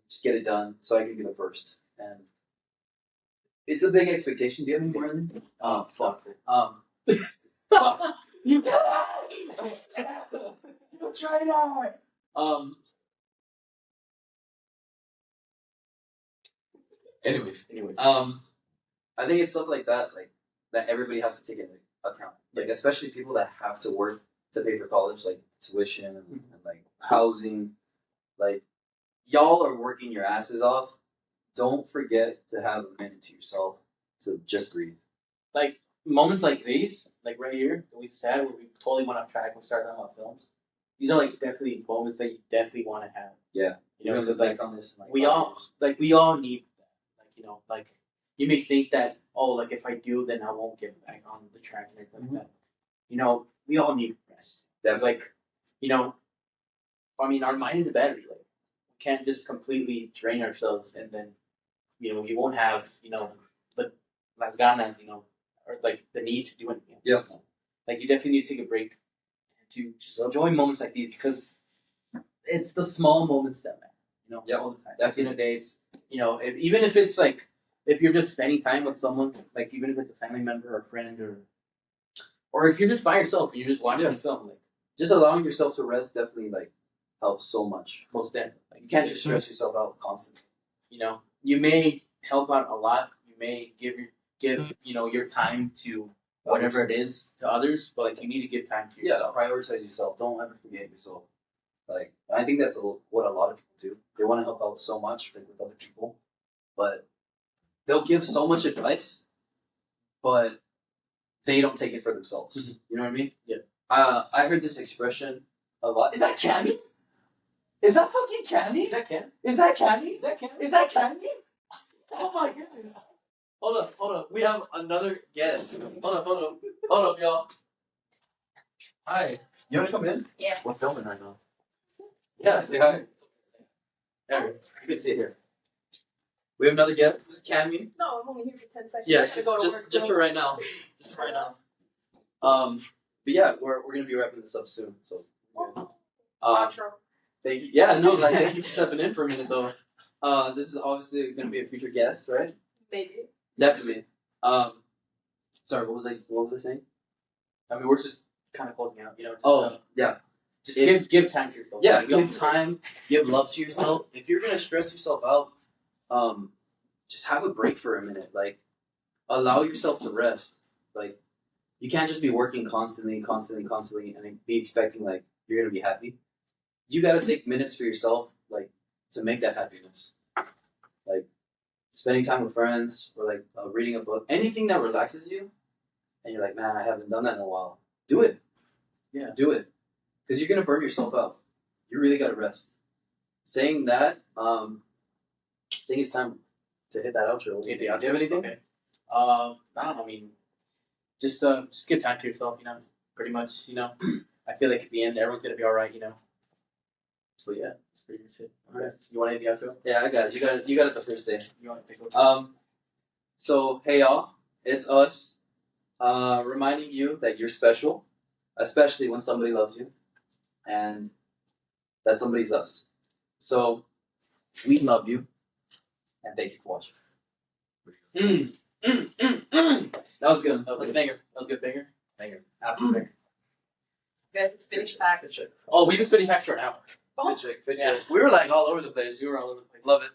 just get it done, so I can be the first. And it's a big expectation. Do you have any more in there? Oh fuck. You try that. Anyways. I think it's stuff like that, like that everybody has to take into account. Like especially people that have to work to pay for college, like tuition and like housing. Like y'all are working your asses off. Don't forget to have a minute to yourself to just breathe. Like moments like these, like right here that we just had, where we totally went off track and started talking about films. These are like definitely moments that you definitely want to have. Yeah, You know, because look like back on this. In, like, we 5 all years. like we all need that. Like you know, like you may think that like if I do, then I won't get back on the track and everything like that. You know, we all need rest. That's like, you know, I mean, our mind is a battery. Like we can't just completely drain ourselves and then, you know, we won't have, you know, the las ganas, you know, or like the need to do anything. Yeah. Like you definitely need to take a break and to just enjoy moments like these because it's the small moments that matter. You know, all the time. At the end of the day, it's, you know, even if it's like, if you're just spending time with someone, like even if it's a family member or a friend or if you're just by yourself and you're just watching a film, like Just allowing yourself to rest definitely like helps so much. most definitely. Like You can't just stress yourself out constantly. you know, you may help out a lot. You may give you know your time to whatever it is to others, but like you need to give time to Yeah, yourself. prioritize yourself. Don't ever forget yourself. Like I think that's what a lot of people do. They want to help out so much like, with other people, but they'll give so much advice, but they don't take it for themselves. Mhm. You know what I mean? Yeah. I heard this expression a lot. Is that candy? Is that fucking candy? Is that Ken? Is that candy? Is that Ken? Is that candy? Oh my goodness. Hold up. We have another guest. Hold up, y'all. Hi. You wanna come in? Yeah. We're filming right now. Yeah, say hi. There, you can sit here. We have another guest. This is Cammy. No, I'm only here for 10 seconds. Yes, I gotta go to work. just for right now. Just for right now. But yeah, we're gonna be wrapping this up soon. So. Outro. Thank you. Yeah, no, like thank you for stepping in for a minute though. This is obviously gonna be a future guest, right? Maybe. Definitely. Sorry, what was I saying? I mean, we're just kind of closing out, you know. Just, Yeah. just If- give time to yourself. Yeah, You don't- give time, give love to yourself. If you're gonna stress yourself out, just have a break for a minute. Like, allow yourself to rest. Like, you can't just be working constantly, and be expecting like you're gonna be happy. You gotta take minutes for yourself, like, to make that happiness. Like, spending time with friends, or like reading a book, anything that relaxes you, and you're like, man, I haven't done that in a while. Do it. Yeah, do it. Because you're gonna burn yourself out. You really gotta rest. Saying that, I think it's time to hit that outro. Hit the Do you have outro? anything? Okay. I don't know. I mean, just give time to yourself. You know, pretty much. You know, I feel like at the end, everyone's gonna be all right. You know. So yeah, that's pretty much it. All right. You want to hit the outro? Yeah, I got it. You got it the first day. You want to take over? So hey y'all, it's us, reminding you that you're special, especially when somebody loves you, and that somebody's us. So we love you, and thank you for watching. That was good. That was a banger. That was a good banger. Banger. Absolute banger. Good. Finish back. Good check. Oh, we've been spitting facts for an hour. Good check. Good Yeah. check. We were like all over the place. We were all over the place. Love it.